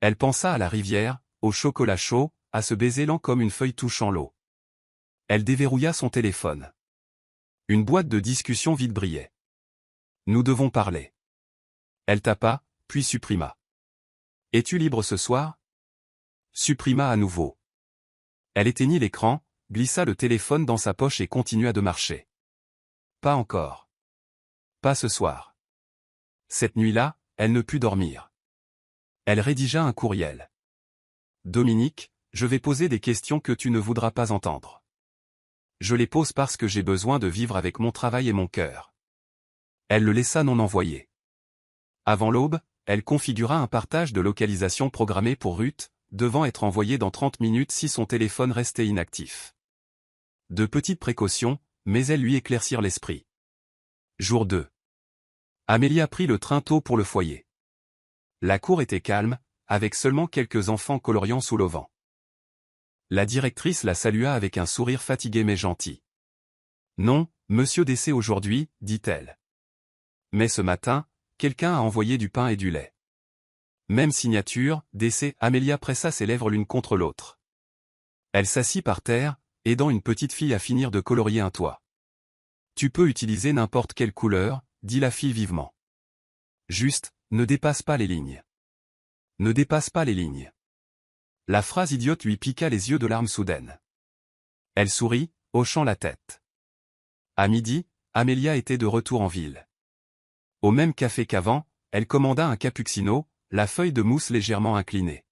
Elle pensa à la rivière, au chocolat chaud, à ce baiser lent comme une feuille touchant l'eau. Elle déverrouilla son téléphone. Une boîte de discussion vide brillait. Nous devons parler. Elle tapa, puis supprima. Es-tu libre ce soir? Supprima à nouveau. Elle éteignit l'écran, glissa le téléphone dans sa poche et continua de marcher. Pas encore. Pas ce soir. Cette nuit-là, elle ne put dormir. Elle rédigea un courriel. Dominique, je vais poser des questions que tu ne voudras pas entendre. Je les pose parce que j'ai besoin de vivre avec mon travail et mon cœur. Elle le laissa non envoyé. Avant l'aube, elle configura un partage de localisation programmé pour Ruth, devant être envoyé dans 30 minutes si son téléphone restait inactif. De petites précautions, mais elles lui éclaircirent l'esprit. Jour 2. Amelia prit le train tôt pour le foyer. La cour était calme, avec seulement quelques enfants coloriants sous l'auvent. La directrice la salua avec un sourire fatigué mais gentil. Non, monsieur décès aujourd'hui, dit-elle. Mais ce matin, quelqu'un a envoyé du pain et du lait. Même signature, décès, Amelia pressa ses lèvres l'une contre l'autre. Elle s'assit par terre, aidant une petite fille à finir de colorier un toit. Tu peux utiliser n'importe quelle couleur, dit la fille vivement. Juste, ne dépasse pas les lignes. Ne dépasse pas les lignes. La phrase idiote lui piqua les yeux de larmes soudaines. Elle sourit, hochant la tête. À midi, Amelia était de retour en ville. Au même café qu'avant, elle commanda un cappuccino, la feuille de mousse légèrement inclinée.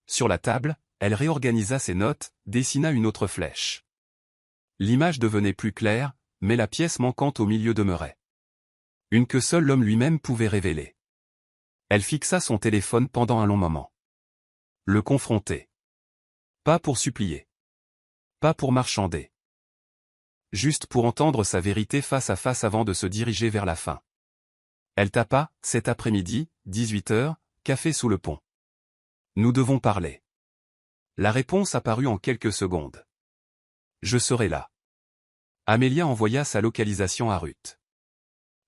Sur la table, elle réorganisa ses notes, dessina une autre flèche. L'image devenait plus claire, mais la pièce manquante au milieu demeurait. Une que seul l'homme lui-même pouvait révéler. Elle fixa son téléphone pendant un long moment. Le confronter. Pas pour supplier. Pas pour marchander. Juste pour entendre sa vérité face à face avant de se diriger vers la fin. Elle tapa, cet après-midi, 18h, café sous le pont. Nous devons parler. La réponse apparut en quelques secondes. Je serai là. Amelia envoya sa localisation à Ruth.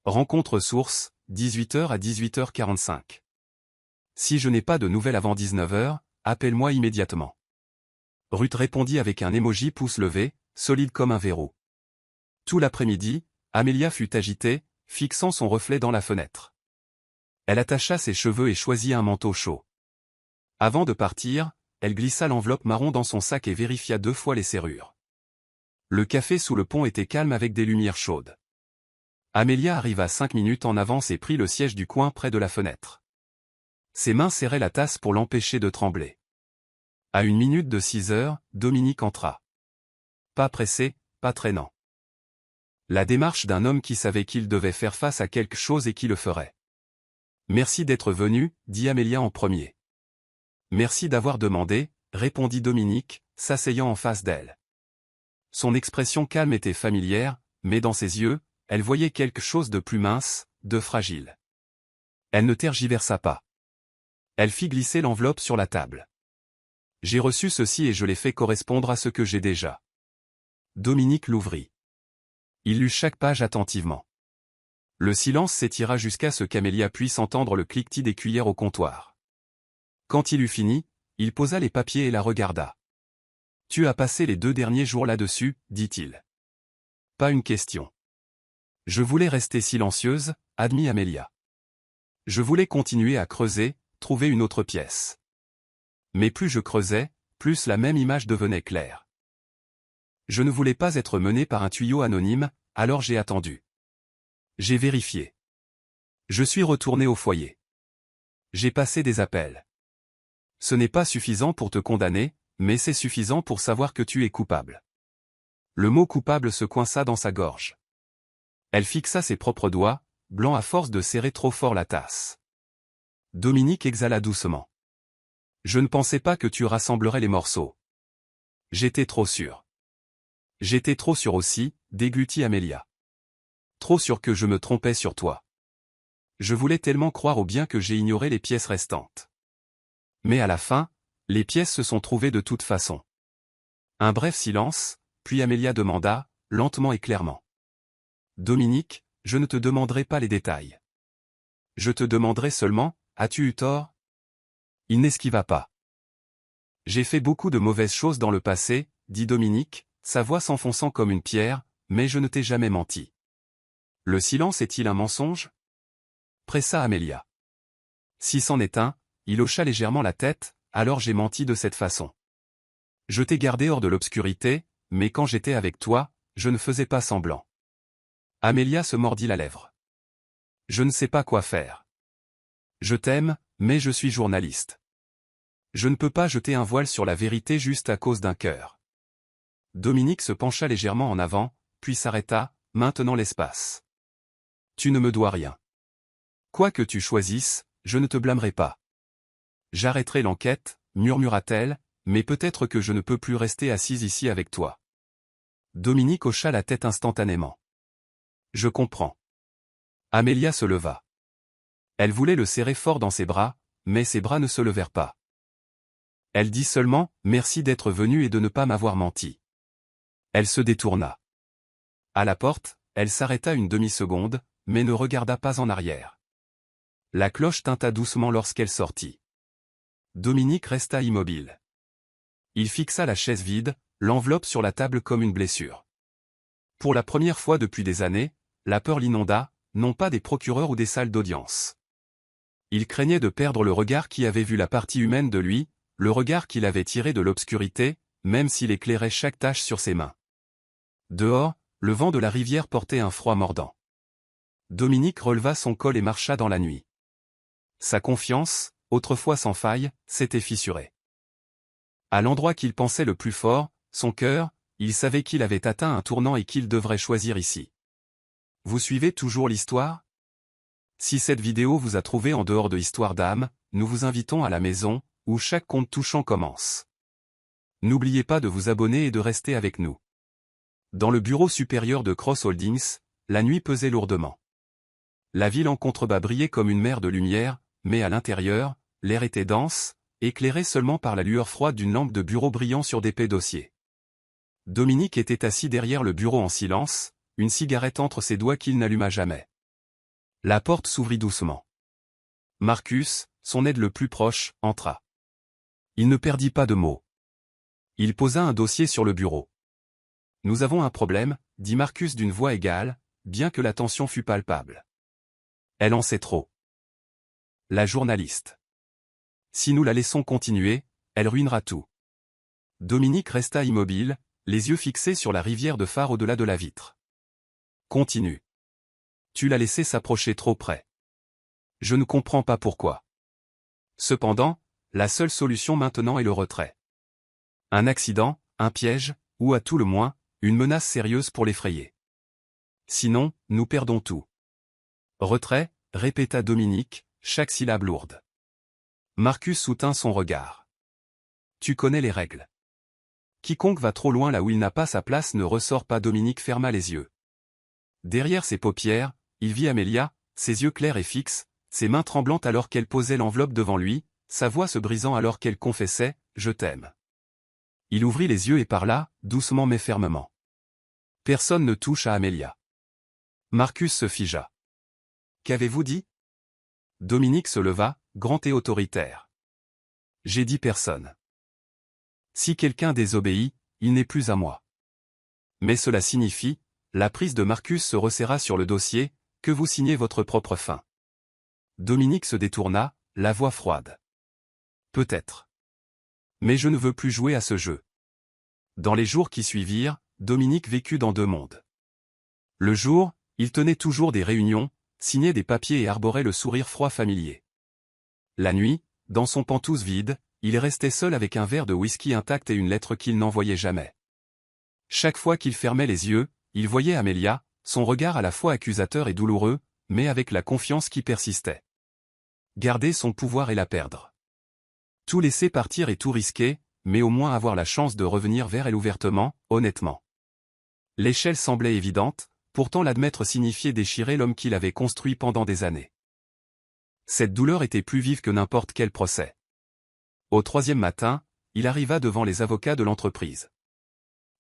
Rencontre source, 18h à 18h45. Si je n'ai pas de nouvelles avant 19h, appelle-moi immédiatement. Ruth répondit avec un emoji pouce levé, solide comme un verrou. Tout l'après-midi, Amelia fut agitée, fixant son reflet dans la fenêtre. Elle attacha ses cheveux et choisit un manteau chaud. Avant de partir, elle glissa l'enveloppe marron dans son sac et vérifia 2 fois les serrures. Le café sous le pont était calme avec des lumières chaudes. Amelia arriva 5 minutes en avance et prit le siège du coin près de la fenêtre. Ses mains serraient la tasse pour l'empêcher de trembler. À 1 minute de 6h, Dominique entra. Pas pressé, pas traînant. La démarche d'un homme qui savait qu'il devait faire face à quelque chose et qui le ferait. Merci d'être venu, dit Amelia en premier. Merci d'avoir demandé, répondit Dominique, s'asseyant en face d'elle. Son expression calme était familière, mais dans ses yeux, elle voyait quelque chose de plus mince, de fragile. Elle ne tergiversa pas. Elle fit glisser l'enveloppe sur la table. J'ai reçu ceci et je l'ai fait correspondre à ce que j'ai déjà. Dominique l'ouvrit. Il lut chaque page attentivement. Le silence s'étira jusqu'à ce qu'Amélia puisse entendre le cliquetis des cuillères au comptoir. Quand il eut fini, il posa les papiers et la regarda. « Tu as passé les 2 derniers jours là-dessus, dit-il. Pas une question. Je voulais rester silencieuse, admit Amélia. Je voulais continuer à creuser, trouver une autre pièce. Mais plus je creusais, plus la même image devenait claire. Je ne voulais pas être menée par un tuyau anonyme, alors j'ai attendu. J'ai vérifié. Je suis retourné au foyer. J'ai passé des appels. Ce n'est pas suffisant pour te condamner, mais c'est suffisant pour savoir que tu es coupable. » Le mot coupable se coinça dans sa gorge. Elle fixa ses propres doigts, blancs à force de serrer trop fort la tasse. Dominique exhala doucement. « Je ne pensais pas que tu rassemblerais les morceaux. J'étais trop sûr. » J'étais trop sûr aussi, déglutit Amélia. Trop sûr que je me trompais sur toi. Je voulais tellement croire au bien que j'ai ignoré les pièces restantes. Mais à la fin, les pièces se sont trouvées de toute façon. Un bref silence, puis Amélia demanda, lentement et clairement. Dominique, je ne te demanderai pas les détails. Je te demanderai seulement, as-tu eu tort? Il n'esquiva pas. J'ai fait beaucoup de mauvaises choses dans le passé, dit Dominique, sa voix s'enfonçant comme une pierre, mais je ne t'ai jamais menti. Le silence est-il un mensonge? Pressa Amélia. Si c'en est un, il hocha légèrement la tête, alors j'ai menti de cette façon. Je t'ai gardé hors de l'obscurité, mais quand j'étais avec toi, je ne faisais pas semblant. Amélia se mordit la lèvre. Je ne sais pas quoi faire. Je t'aime, mais je suis journaliste. Je ne peux pas jeter un voile sur la vérité juste à cause d'un cœur. Dominique se pencha légèrement en avant, puis s'arrêta, maintenant l'espace. Tu ne me dois rien. Quoi que tu choisisses, je ne te blâmerai pas. J'arrêterai l'enquête, murmura-t-elle, mais peut-être que je ne peux plus rester assise ici avec toi. Dominique hocha la tête instantanément. Je comprends. Amélia se leva. Elle voulait le serrer fort dans ses bras, mais ses bras ne se levèrent pas. Elle dit seulement, merci d'être venu et de ne pas m'avoir menti. Elle se détourna. À la porte, elle s'arrêta une demi-seconde, mais ne regarda pas en arrière. La cloche tinta doucement lorsqu'elle sortit. Dominique resta immobile. Il fixa la chaise vide, l'enveloppe sur la table comme une blessure. Pour la première fois depuis des années, la peur l'inonda, non pas des procureurs ou des salles d'audience. Il craignait de perdre le regard qui avait vu la partie humaine de lui, le regard qu'il avait tiré de l'obscurité, même s'il éclairait chaque tache sur ses mains. Dehors, le vent de la rivière portait un froid mordant. Dominique releva son col et marcha dans la nuit. Sa confiance, autrefois sans faille, s'était fissurée. À l'endroit qu'il pensait le plus fort, son cœur, il savait qu'il avait atteint un tournant et qu'il devrait choisir ici. Vous suivez toujours l'histoire? Si cette vidéo vous a trouvé en dehors de Histoire d'âme, nous vous invitons à la maison, où chaque conte touchant commence. N'oubliez pas de vous abonner et de rester avec nous. Dans le bureau supérieur de Cross Holdings, la nuit pesait lourdement. La ville en contrebas brillait comme une mer de lumière, mais à l'intérieur, l'air était dense, éclairé seulement par la lueur froide d'une lampe de bureau brillant sur d'épais dossiers. Dominique était assis derrière le bureau en silence, une cigarette entre ses doigts qu'il n'alluma jamais. La porte s'ouvrit doucement. Marcus, son aide le plus proche, entra. Il ne perdit pas de mots. Il posa un dossier sur le bureau. « Nous avons un problème, » dit Marcus d'une voix égale, bien que la tension fût palpable. Elle en sait trop. La journaliste. Si nous la laissons continuer, elle ruinera tout. Dominique resta immobile, les yeux fixés sur la rivière de phare au-delà de la vitre. Continue. Tu l'as laissé s'approcher trop près. Je ne comprends pas pourquoi. Cependant, la seule solution maintenant est le retrait. Un accident, un piège, ou à tout le moins, une menace sérieuse pour l'effrayer. Sinon, nous perdons tout. Retrait, répéta Dominique, chaque syllabe lourde. Marcus soutint son regard. Tu connais les règles. Quiconque va trop loin là où il n'a pas sa place ne ressort pas. Dominique ferma les yeux. Derrière ses paupières, il vit Amélia, ses yeux clairs et fixes, ses mains tremblantes alors qu'elle posait l'enveloppe devant lui, sa voix se brisant alors qu'elle confessait « Je t'aime ». Il ouvrit les yeux et parla, doucement mais fermement. Personne ne touche à Amelia. Marcus se figea. Qu'avez-vous dit? Dominique se leva, grand et autoritaire. J'ai dit personne. Si quelqu'un désobéit, il n'est plus à moi. Mais cela signifie, la prise de Marcus se resserra sur le dossier, que vous signez votre propre fin. Dominique se détourna, la voix froide. Peut-être. Mais je ne veux plus jouer à ce jeu. Dans les jours qui suivirent, Dominique vécut dans deux mondes. Le jour, il tenait toujours des réunions, signait des papiers et arborait le sourire froid familier. La nuit, dans son pantouse vide, il restait seul avec un verre de whisky intact et une lettre qu'il n'envoyait jamais. Chaque fois qu'il fermait les yeux, il voyait Amelia, son regard à la fois accusateur et douloureux, mais avec la confiance qui persistait. Garder son pouvoir et la perdre. Tout laisser partir et tout risquer, mais au moins avoir la chance de revenir vers elle ouvertement, honnêtement. L'échelle semblait évidente, pourtant l'admettre signifiait déchirer l'homme qu'il avait construit pendant des années. Cette douleur était plus vive que n'importe quel procès. Au troisième matin, il arriva devant les avocats de l'entreprise.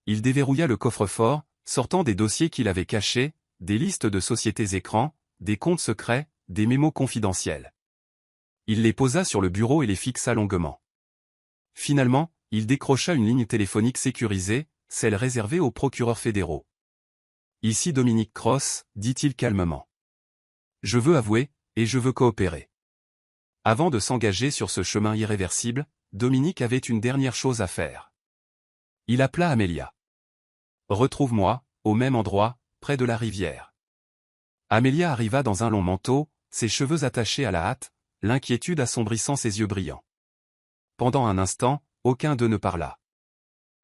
Il déverrouilla le coffre-fort, sortant des dossiers qu'il avait cachés, des listes de sociétés écrans, des comptes secrets, des mémos confidentiels. Il les posa sur le bureau et les fixa longuement. Finalement, il décrocha une ligne téléphonique sécurisée, celle réservée aux procureurs fédéraux. « Ici Dominique Cross », dit-il calmement. « Je veux avouer, et je veux coopérer. » Avant de s'engager sur ce chemin irréversible, Dominique avait une dernière chose à faire. Il appela Amelia. « Retrouve-moi, au même endroit, près de la rivière. » Amelia arriva dans un long manteau, ses cheveux attachés à la hâte, l'inquiétude assombrissant ses yeux brillants. Pendant un instant, aucun d'eux ne parla.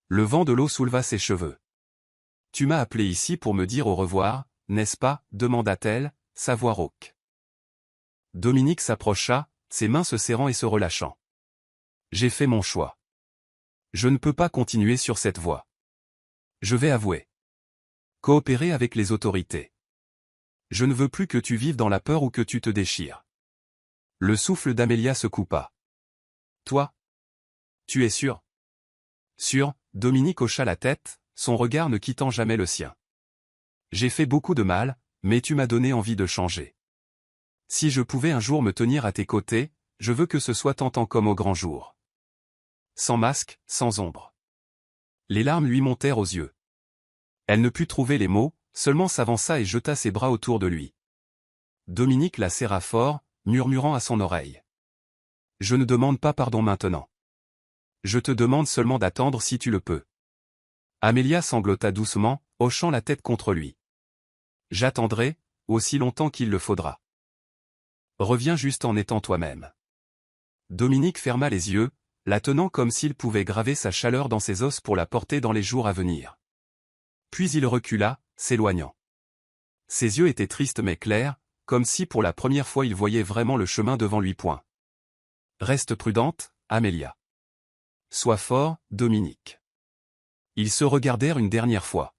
Le vent de l'eau souleva ses cheveux. « Tu m'as appelé ici pour me dire au revoir, n'est-ce pas ?» demanda-t-elle, sa voix rauque. Dominique s'approcha, ses mains se serrant et se relâchant. « J'ai fait mon choix. Je ne peux pas continuer sur cette voie. Je vais avouer. Coopérer avec les autorités. Je ne veux plus que tu vives dans la peur ou que tu te déchires. » Le souffle d'Amelia se coupa. « Toi? Tu es sûr? » Sûr, Dominique hocha la tête, son regard ne quittant jamais le sien. « J'ai fait beaucoup de mal, mais tu m'as donné envie de changer. Si je pouvais un jour me tenir à tes côtés, je veux que ce soit tentant comme au grand jour. » Sans masque, sans ombre. Les larmes lui montèrent aux yeux. Elle ne put trouver les mots, seulement s'avança et jeta ses bras autour de lui. Dominique la serra fort, murmurant à son oreille. « Je ne demande pas pardon maintenant. Je te demande seulement d'attendre si tu le peux. » Amelia sanglota doucement, hochant la tête contre lui. « J'attendrai, aussi longtemps qu'il le faudra. Reviens juste en étant toi-même. » Dominique ferma les yeux, la tenant comme s'il pouvait graver sa chaleur dans ses os pour la porter dans les jours à venir. Puis il recula, s'éloignant. Ses yeux étaient tristes mais clairs, comme si pour la première fois il voyait vraiment le chemin devant lui. Reste prudente, Amelia. Sois fort, Dominique. Ils se regardèrent une dernière fois.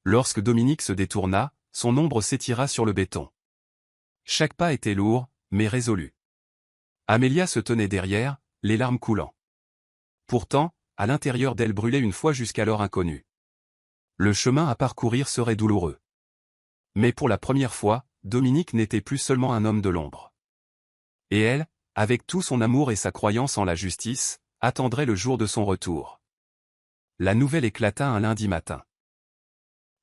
Lorsque Dominique se détourna, son ombre s'étira sur le béton. Chaque pas était lourd, mais résolu. Amelia se tenait derrière, les larmes coulant. Pourtant, à l'intérieur d'elle brûlait une foi jusqu'alors inconnue. Le chemin à parcourir serait douloureux. Mais pour la première fois, Dominique n'était plus seulement un homme de l'ombre. Et elle, avec tout son amour et sa croyance en la justice, attendrait le jour de son retour. La nouvelle éclata un lundi matin.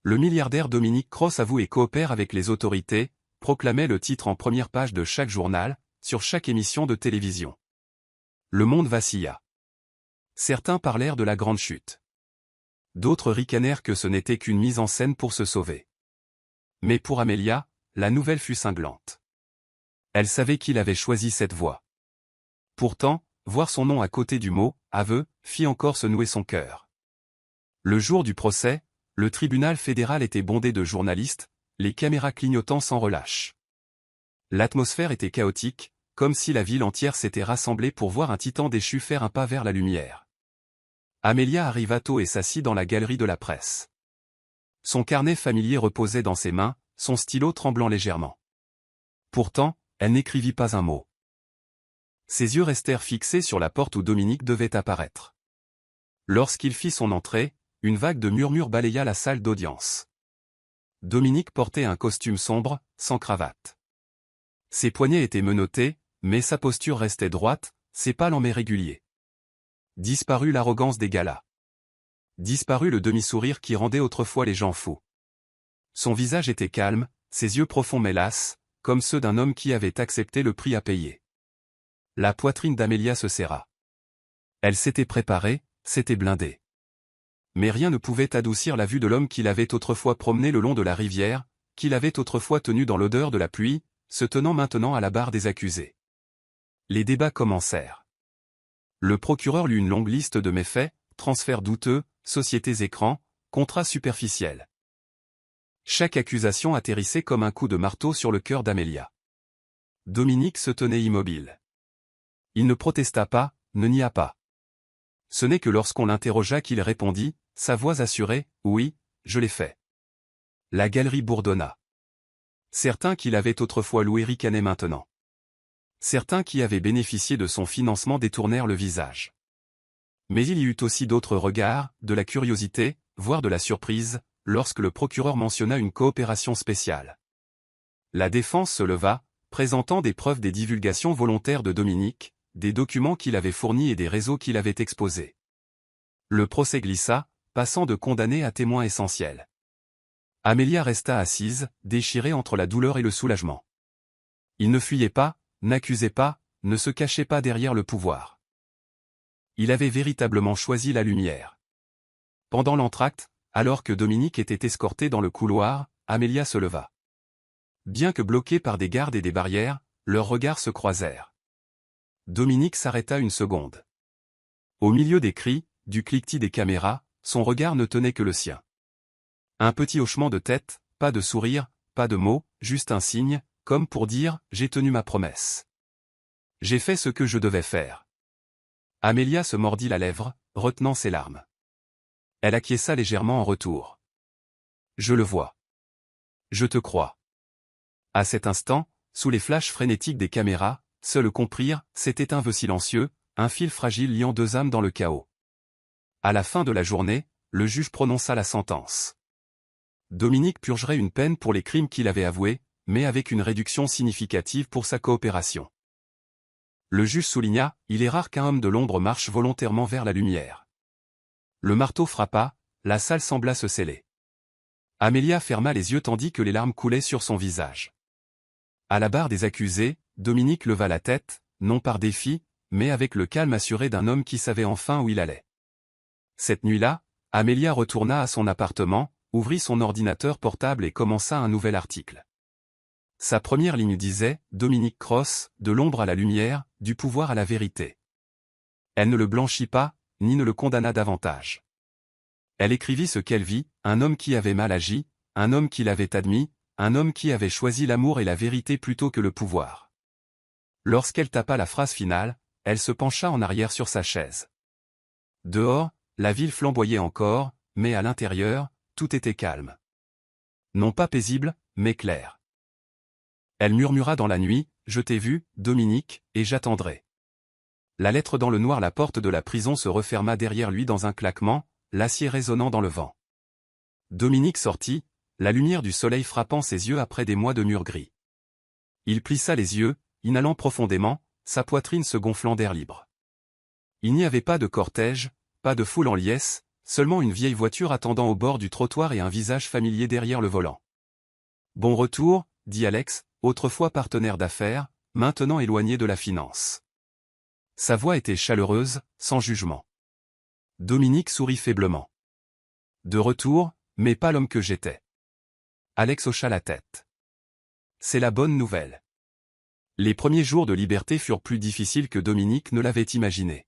Le milliardaire Dominique Cross avoue et coopère avec les autorités, proclamait le titre en première page de chaque journal, sur chaque émission de télévision. Le monde vacilla. Certains parlèrent de la grande chute. D'autres ricanèrent que ce n'était qu'une mise en scène pour se sauver. Mais pour Amelia, la nouvelle fut cinglante. Elle savait qu'il avait choisi cette voie. Pourtant, voir son nom à côté du mot « aveu » fit encore se nouer son cœur. Le jour du procès, le tribunal fédéral était bondé de journalistes, les caméras clignotant sans relâche. L'atmosphère était chaotique, comme si la ville entière s'était rassemblée pour voir un titan déchu faire un pas vers la lumière. Amelia arriva tôt et s'assit dans la galerie de la presse. Son carnet familier reposait dans ses mains, son stylo tremblant légèrement. Pourtant, elle n'écrivit pas un mot. Ses yeux restèrent fixés sur la porte où Dominique devait apparaître. Lorsqu'il fit son entrée, une vague de murmures balaya la salle d'audience. Dominique portait un costume sombre, sans cravate. Ses poignets étaient menottés, mais sa posture restait droite, ses pas lents mais réguliers. Disparut l'arrogance des galas. Disparut le demi-sourire qui rendait autrefois les gens fous. Son visage était calme, ses yeux profonds mais lasses, comme ceux d'un homme qui avait accepté le prix à payer. La poitrine d'Amélia se serra. Elle s'était préparée, s'était blindée. Mais rien ne pouvait adoucir la vue de l'homme qui l'avait autrefois promené le long de la rivière, qui l'avait autrefois tenu dans l'odeur de la pluie, se tenant maintenant à la barre des accusés. Les débats commencèrent. Le procureur lut une longue liste de méfaits, transferts douteux, sociétés écrans, contrats superficiels. Chaque accusation atterrissait comme un coup de marteau sur le cœur d'Amélia. Dominique se tenait immobile. Il ne protesta pas, ne nia pas. Ce n'est que lorsqu'on l'interrogea qu'il répondit, sa voix assurée, « Oui, je l'ai fait. » La galerie bourdonna. Certains qui l'avaient autrefois loué ricanaient maintenant. Certains qui avaient bénéficié de son financement détournèrent le visage. Mais il y eut aussi d'autres regards, de la curiosité, voire de la surprise, lorsque le procureur mentionna une coopération spéciale. La défense se leva, présentant des preuves des divulgations volontaires de Dominique, des documents qu'il avait fournis et des réseaux qu'il avait exposés. Le procès glissa, passant de condamné à témoin essentiel. Amélia resta assise, déchirée entre la douleur et le soulagement. Il ne fuyait pas, n'accusait pas, ne se cachait pas derrière le pouvoir. Il avait véritablement choisi la lumière. Pendant l'entracte, alors que Dominique était escorté dans le couloir, Amélia se leva. Bien que bloqués par des gardes et des barrières, leurs regards se croisèrent. Dominique s'arrêta une seconde. Au milieu des cris, du cliquetis des caméras, son regard ne tenait que le sien. Un petit hochement de tête, pas de sourire, pas de mots, juste un signe, comme pour dire « J'ai tenu ma promesse. J'ai fait ce que je devais faire. » Amélia se mordit la lèvre, retenant ses larmes. Elle acquiesça légèrement en retour. « Je le vois. Je te crois. » À cet instant, sous les flashs frénétiques des caméras, seuls comprirent, c'était un vœu silencieux, un fil fragile liant deux âmes dans le chaos. À la fin de la journée, le juge prononça la sentence. Dominique purgerait une peine pour les crimes qu'il avait avoués, mais avec une réduction significative pour sa coopération. Le juge souligna, il est rare qu'un homme de l'ombre marche volontairement vers la lumière. Le marteau frappa, la salle sembla se sceller. Amélia ferma les yeux tandis que les larmes coulaient sur son visage. À la barre des accusés, Dominique leva la tête, non par défi, mais avec le calme assuré d'un homme qui savait enfin où il allait. Cette nuit-là, Amélia retourna à son appartement, ouvrit son ordinateur portable et commença un nouvel article. Sa première ligne disait « Dominique Cross, de l'ombre à la lumière, du pouvoir à la vérité ». Elle ne le blanchit pas, ni ne le condamna davantage. Elle écrivit ce qu'elle vit, un homme qui avait mal agi, un homme qui l'avait admis, un homme qui avait choisi l'amour et la vérité plutôt que le pouvoir. Lorsqu'elle tapa la phrase finale, elle se pencha en arrière sur sa chaise. Dehors, la ville flamboyait encore, mais à l'intérieur, tout était calme. Non pas paisible, mais clair. Elle murmura dans la nuit, « Je t'ai vu, Dominique, et j'attendrai. » La lettre dans le noir. La porte de la prison se referma derrière lui dans un claquement, l'acier résonnant dans le vent. Dominique sortit, la lumière du soleil frappant ses yeux après des mois de mur gris. Il plissa les yeux, inhalant profondément, sa poitrine se gonflant d'air libre. Il n'y avait pas de cortège, pas de foule en liesse, seulement une vieille voiture attendant au bord du trottoir et un visage familier derrière le volant. « Bon retour », dit Alex, autrefois partenaire d'affaires, maintenant éloigné de la finance. Sa voix était chaleureuse, sans jugement. Dominique sourit faiblement. « De retour, mais pas l'homme que j'étais. » Alex hocha la tête. « C'est la bonne nouvelle. » Les premiers jours de liberté furent plus difficiles que Dominique ne l'avait imaginé.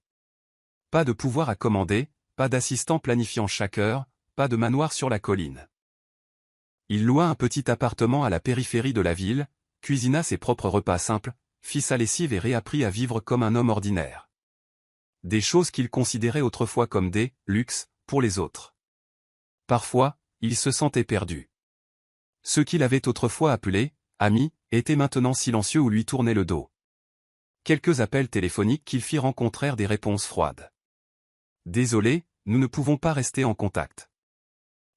Pas de pouvoir à commander, pas d'assistant planifiant chaque heure, pas de manoir sur la colline. Il loua un petit appartement à la périphérie de la ville, cuisina ses propres repas simples, fit sa lessive et réapprit à vivre comme un homme ordinaire. Des choses qu'il considérait autrefois comme des « luxes » pour les autres. Parfois, il se sentait perdu. Ceux qu'il avait autrefois appelés « amis » étaient maintenant silencieux ou lui tournaient le dos. Quelques appels téléphoniques qu'ils firent rencontrèrent des réponses froides. Désolé, nous ne pouvons pas rester en contact.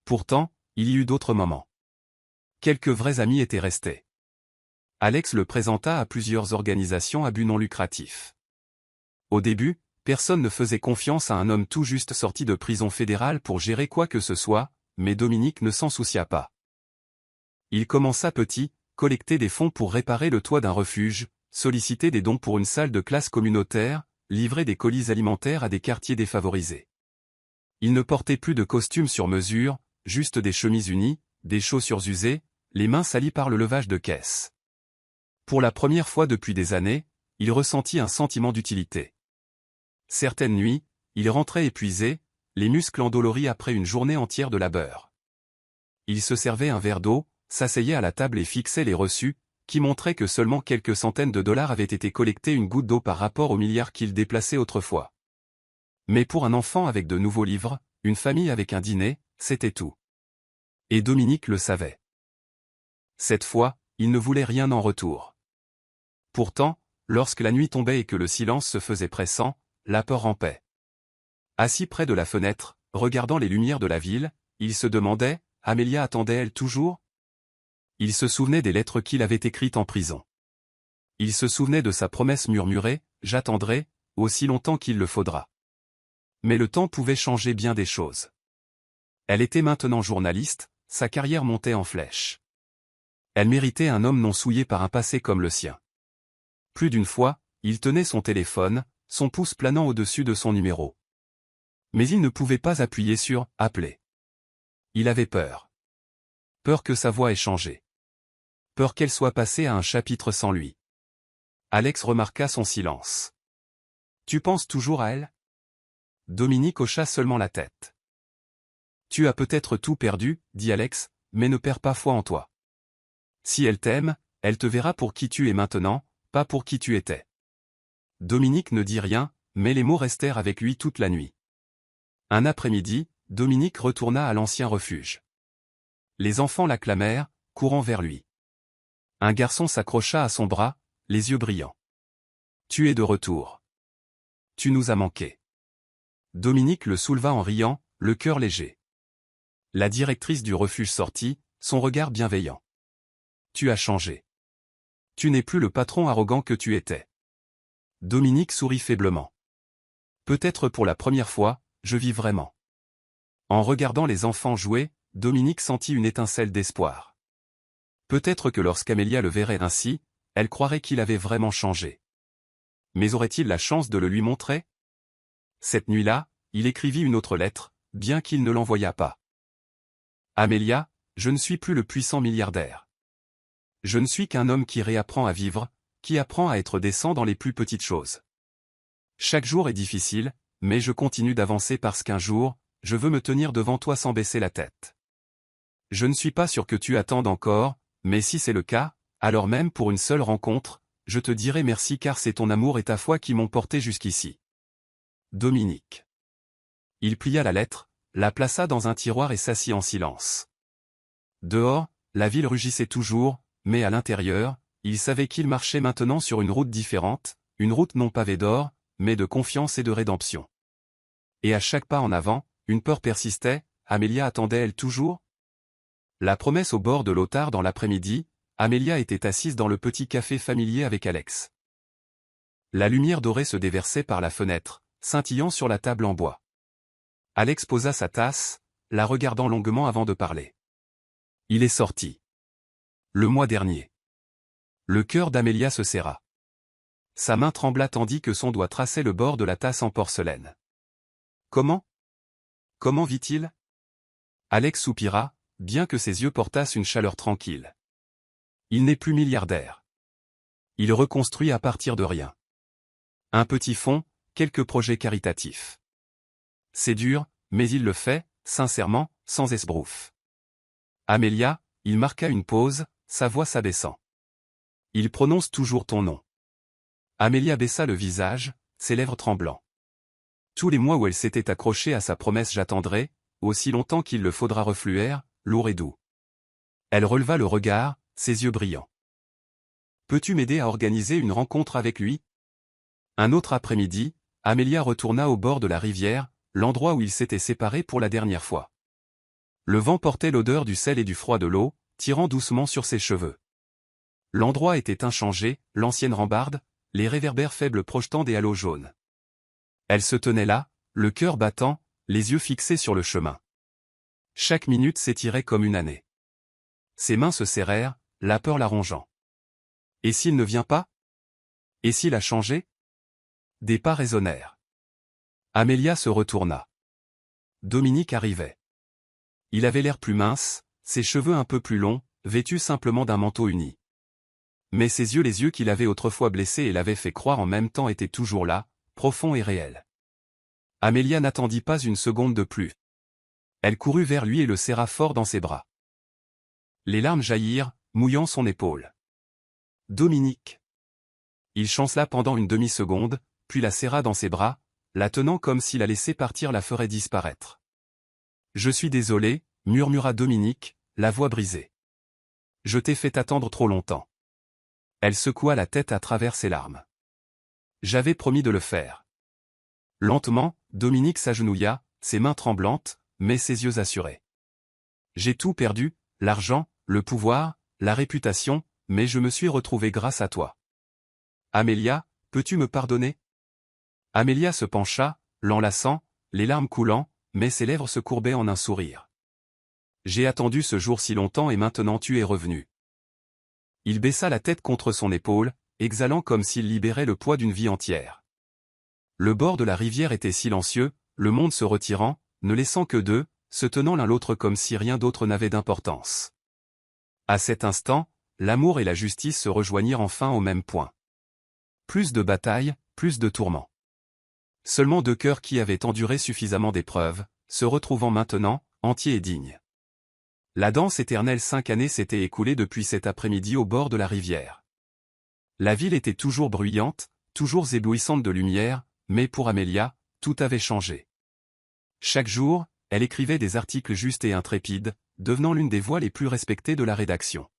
Pourtant, il y eut d'autres moments. Quelques vrais amis étaient restés. Alex le présenta à plusieurs organisations à but non lucratif. Au début, personne ne faisait confiance à un homme tout juste sorti de prison fédérale pour gérer quoi que ce soit, mais Dominique ne s'en soucia pas. Il commença petit, collecter des fonds pour réparer le toit d'un refuge, solliciter des dons pour une salle de classe communautaire, livrer des colis alimentaires à des quartiers défavorisés. Il ne portait plus de costumes sur mesure, juste des chemises unies, des chaussures usées, les mains salies par le levage de caisse. Pour la première fois depuis des années, il ressentit un sentiment d'utilité. Certaines nuits, il rentrait épuisé, les muscles endoloris après une journée entière de labeur. Il se servait un verre d'eau, s'asseyait à la table et fixait les reçus, qui montraient que seulement quelques centaines de dollars avaient été collectés une goutte d'eau par rapport aux milliards qu'il déplaçait autrefois. Mais pour un enfant avec de nouveaux livres, une famille avec un dîner, c'était tout. Et Dominique le savait. Cette fois, il ne voulait rien en retour. Pourtant, lorsque la nuit tombait et que le silence se faisait pressant, la peur rampait. Assis près de la fenêtre, regardant les lumières de la ville, il se demandait, Amélia attendait-elle toujours? Il se souvenait des lettres qu'il avait écrites en prison. Il se souvenait de sa promesse murmurée, j'attendrai, aussi longtemps qu'il le faudra. Mais le temps pouvait changer bien des choses. Elle était maintenant journaliste, sa carrière montait en flèche. Elle méritait un homme non souillé par un passé comme le sien. Plus d'une fois, il tenait son téléphone, son pouce planant au-dessus de son numéro. Mais il ne pouvait pas appuyer sur « Appeler ». Il avait peur. Peur que sa voix ait changé. Peur qu'elle soit passée à un chapitre sans lui. Alex remarqua son silence. « Tu penses toujours à elle ?» Dominique hocha seulement la tête. « Tu as peut-être tout perdu, dit Alex, mais ne perds pas foi en toi. Si elle t'aime, elle te verra pour qui tu es maintenant, pas pour qui tu étais. » Dominique ne dit rien, mais les mots restèrent avec lui toute la nuit. Un après-midi, Dominique retourna à l'ancien refuge. Les enfants l'acclamèrent, courant vers lui. Un garçon s'accrocha à son bras, les yeux brillants. « Tu es de retour. Tu nous as manqué. » Dominique le souleva en riant, le cœur léger. La directrice du refuge sortit, son regard bienveillant. « Tu as changé. Tu n'es plus le patron arrogant que tu étais. » Dominique sourit faiblement. « Peut-être pour la première fois, je vis vraiment. » En regardant les enfants jouer, Dominique sentit une étincelle d'espoir. Peut-être que lorsqu'Amélia le verrait ainsi, elle croirait qu'il avait vraiment changé. Mais aurait-il la chance de le lui montrer? Cette nuit-là, il écrivit une autre lettre, bien qu'il ne l'envoyât pas. Amélia, je ne suis plus le puissant milliardaire. Je ne suis qu'un homme qui réapprend à vivre, qui apprend à être décent dans les plus petites choses. Chaque jour est difficile, mais je continue d'avancer parce qu'un jour, je veux me tenir devant toi sans baisser la tête. Je ne suis pas sûr que tu attendes encore, mais si c'est le cas, alors même pour une seule rencontre, je te dirai merci car c'est ton amour et ta foi qui m'ont porté jusqu'ici. Dominique. Il plia la lettre, la plaça dans un tiroir et s'assit en silence. Dehors, la ville rugissait toujours, mais à l'intérieur, il savait qu'il marchait maintenant sur une route différente, une route non pavée d'or, mais de confiance et de rédemption. Et à chaque pas en avant, une peur persistait, Amélia attendait-elle toujours? La promesse au bord de l'eau tard dans l'après-midi, Amélia était assise dans le petit café familier avec Alex. La lumière dorée se déversait par la fenêtre, scintillant sur la table en bois. Alex posa sa tasse, la regardant longuement avant de parler. Il est sorti. Le mois dernier. Le cœur d'Amélia se serra. Sa main trembla tandis que son doigt traçait le bord de la tasse en porcelaine. Comment? Comment vit-il? Alex soupira, bien que ses yeux portassent une chaleur tranquille. Il n'est plus milliardaire. Il reconstruit à partir de rien. Un petit fonds, quelques projets caritatifs. C'est dur, mais il le fait, sincèrement, sans esbrouf. Amélia, il marqua une pause, sa voix s'abaissant. Il prononce toujours ton nom. Amélia baissa le visage, ses lèvres tremblants. Tous les mois où elle s'était accrochée à sa promesse j'attendrai, aussi longtemps qu'il le faudra refluèrent, lourd et doux. Elle releva le regard, ses yeux brillants. Peux-tu m'aider à organiser une rencontre avec lui? Un autre après-midi, Amelia retourna au bord de la rivière, l'endroit où ils s'étaient séparés pour la dernière fois. Le vent portait l'odeur du sel et du froid de l'eau, tirant doucement sur ses cheveux. L'endroit était inchangé, l'ancienne rambarde, les réverbères faibles projetant des halos jaunes. Elle se tenait là, le cœur battant, les yeux fixés sur le chemin. Chaque minute s'étirait comme une année. Ses mains se serrèrent, la peur la rongeant. Et s'il ne vient pas? Et s'il a changé? Des pas résonnèrent. Amelia se retourna. Dominique arrivait. Il avait l'air plus mince, ses cheveux un peu plus longs, vêtus simplement d'un manteau uni. Mais ses yeux, les yeux qu'il avait autrefois blessés et l'avaient fait croire en même temps, étaient toujours là, profonds et réels. Amelia n'attendit pas une seconde de plus. Elle courut vers lui et le serra fort dans ses bras. Les larmes jaillirent, mouillant son épaule. Dominique. Il chancela pendant une demi-seconde, puis la serra dans ses bras, la tenant comme s'il la laissait partir la ferait disparaître. « Je suis désolé, » murmura Dominique, la voix brisée. « Je t'ai fait attendre trop longtemps. » Elle secoua la tête à travers ses larmes. « J'avais promis de le faire. » Lentement, Dominique s'agenouilla, ses mains tremblantes, mais ses yeux assurés. « J'ai tout perdu, l'argent, le pouvoir, la réputation, mais je me suis retrouvé grâce à toi. Amelia, peux-tu me pardonner ?» Amelia se pencha, l'enlaçant, les larmes coulant, mais ses lèvres se courbaient en un sourire. « J'ai attendu ce jour si longtemps et maintenant tu es revenu. » Il baissa la tête contre son épaule, exhalant comme s'il libérait le poids d'une vie entière. Le bord de la rivière était silencieux, le monde se retirant, ne laissant que deux, se tenant l'un l'autre comme si rien d'autre n'avait d'importance. À cet instant, l'amour et la justice se rejoignirent enfin au même point. Plus de batailles, plus de tourments. Seulement deux cœurs qui avaient enduré suffisamment d'épreuves, se retrouvant maintenant, entiers et dignes. La danse éternelle 5 années s'était écoulée depuis cet après-midi au bord de la rivière. La ville était toujours bruyante, toujours éblouissante de lumière, mais pour Amelia, tout avait changé. Chaque jour, elle écrivait des articles justes et intrépides, devenant l'une des voix les plus respectées de la rédaction.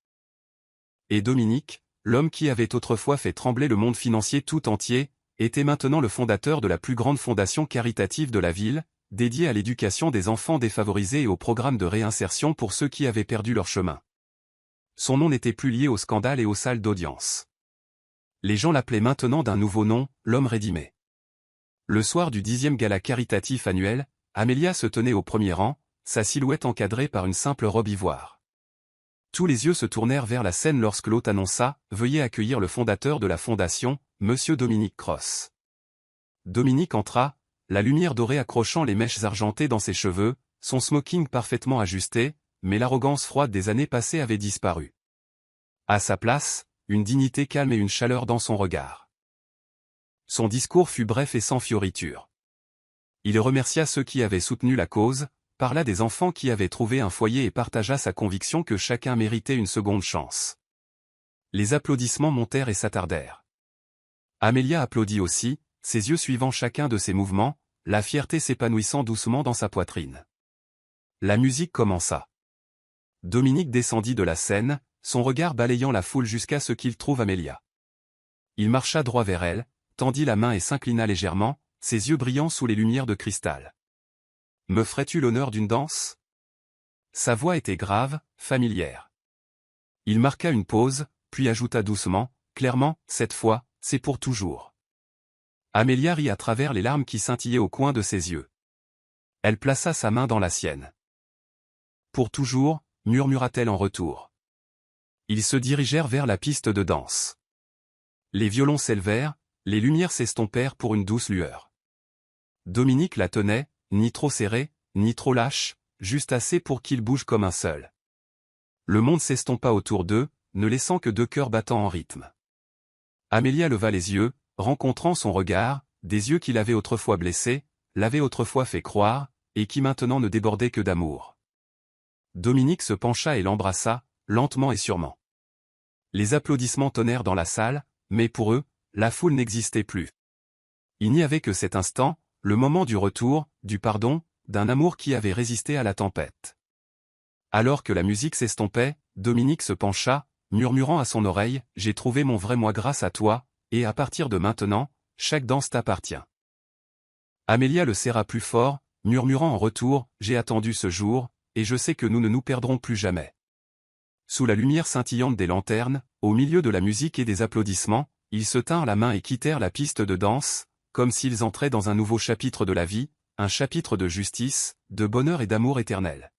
Et Dominique, l'homme qui avait autrefois fait trembler le monde financier tout entier, était maintenant le fondateur de la plus grande fondation caritative de la ville, dédiée à l'éducation des enfants défavorisés et au programme de réinsertion pour ceux qui avaient perdu leur chemin. Son nom n'était plus lié au scandale et aux salles d'audience. Les gens l'appelaient maintenant d'un nouveau nom, l'homme rédimé. Le soir du 10e gala caritatif annuel, Amelia se tenait au premier rang, sa silhouette encadrée par une simple robe ivoire. Tous les yeux se tournèrent vers la scène lorsque l'hôte annonça « Veuillez accueillir le fondateur de la fondation, Monsieur Dominique Cross. » Dominique entra, la lumière dorée accrochant les mèches argentées dans ses cheveux, son smoking parfaitement ajusté, mais l'arrogance froide des années passées avait disparu. À sa place, une dignité calme et une chaleur dans son regard. Son discours fut bref et sans fioriture. Il remercia ceux qui avaient soutenu la cause, parla des enfants qui avaient trouvé un foyer et partagea sa conviction que chacun méritait une seconde chance. Les applaudissements montèrent et s'attardèrent. Amelia applaudit aussi, ses yeux suivant chacun de ses mouvements, la fierté s'épanouissant doucement dans sa poitrine. La musique commença. Dominique descendit de la scène, son regard balayant la foule jusqu'à ce qu'il trouve Amelia. Il marcha droit vers elle, tendit la main et s'inclina légèrement, ses yeux brillants sous les lumières de cristal. « Me ferais-tu l'honneur d'une danse ?» Sa voix était grave, familière. Il marqua une pause, puis ajouta doucement, clairement, cette fois, c'est pour toujours. Amelia rit à travers les larmes qui scintillaient au coin de ses yeux. Elle plaça sa main dans la sienne. « Pour toujours » murmura-t-elle en retour. Ils se dirigèrent vers la piste de danse. Les violons s'élevèrent, les lumières s'estompèrent pour une douce lueur. Dominique la tenait, ni trop serrée, ni trop lâche, juste assez pour qu'ils bougent comme un seul. Le monde s'estompa autour d'eux, ne laissant que deux cœurs battant en rythme. Amelia leva les yeux, rencontrant son regard, des yeux qui l'avaient autrefois blessée, l'avaient autrefois fait croire, et qui maintenant ne débordaient que d'amour. Dominique se pencha et l'embrassa, lentement et sûrement. Les applaudissements tonnèrent dans la salle, mais pour eux, la foule n'existait plus. Il n'y avait que cet instant, le moment du retour, du pardon, d'un amour qui avait résisté à la tempête. Alors que la musique s'estompait, Dominique se pencha, murmurant à son oreille « J'ai trouvé mon vrai moi grâce à toi, et à partir de maintenant, chaque danse t'appartient. Amélia le serra plus fort, murmurant en retour, j'ai attendu ce jour, et je sais que nous ne nous perdrons plus jamais. Sous la lumière scintillante des lanternes, au milieu de la musique et des applaudissements, ils se tinrent la main et quittèrent la piste de danse, comme s'ils entraient dans un nouveau chapitre de la vie, un chapitre de justice, de bonheur et d'amour éternel.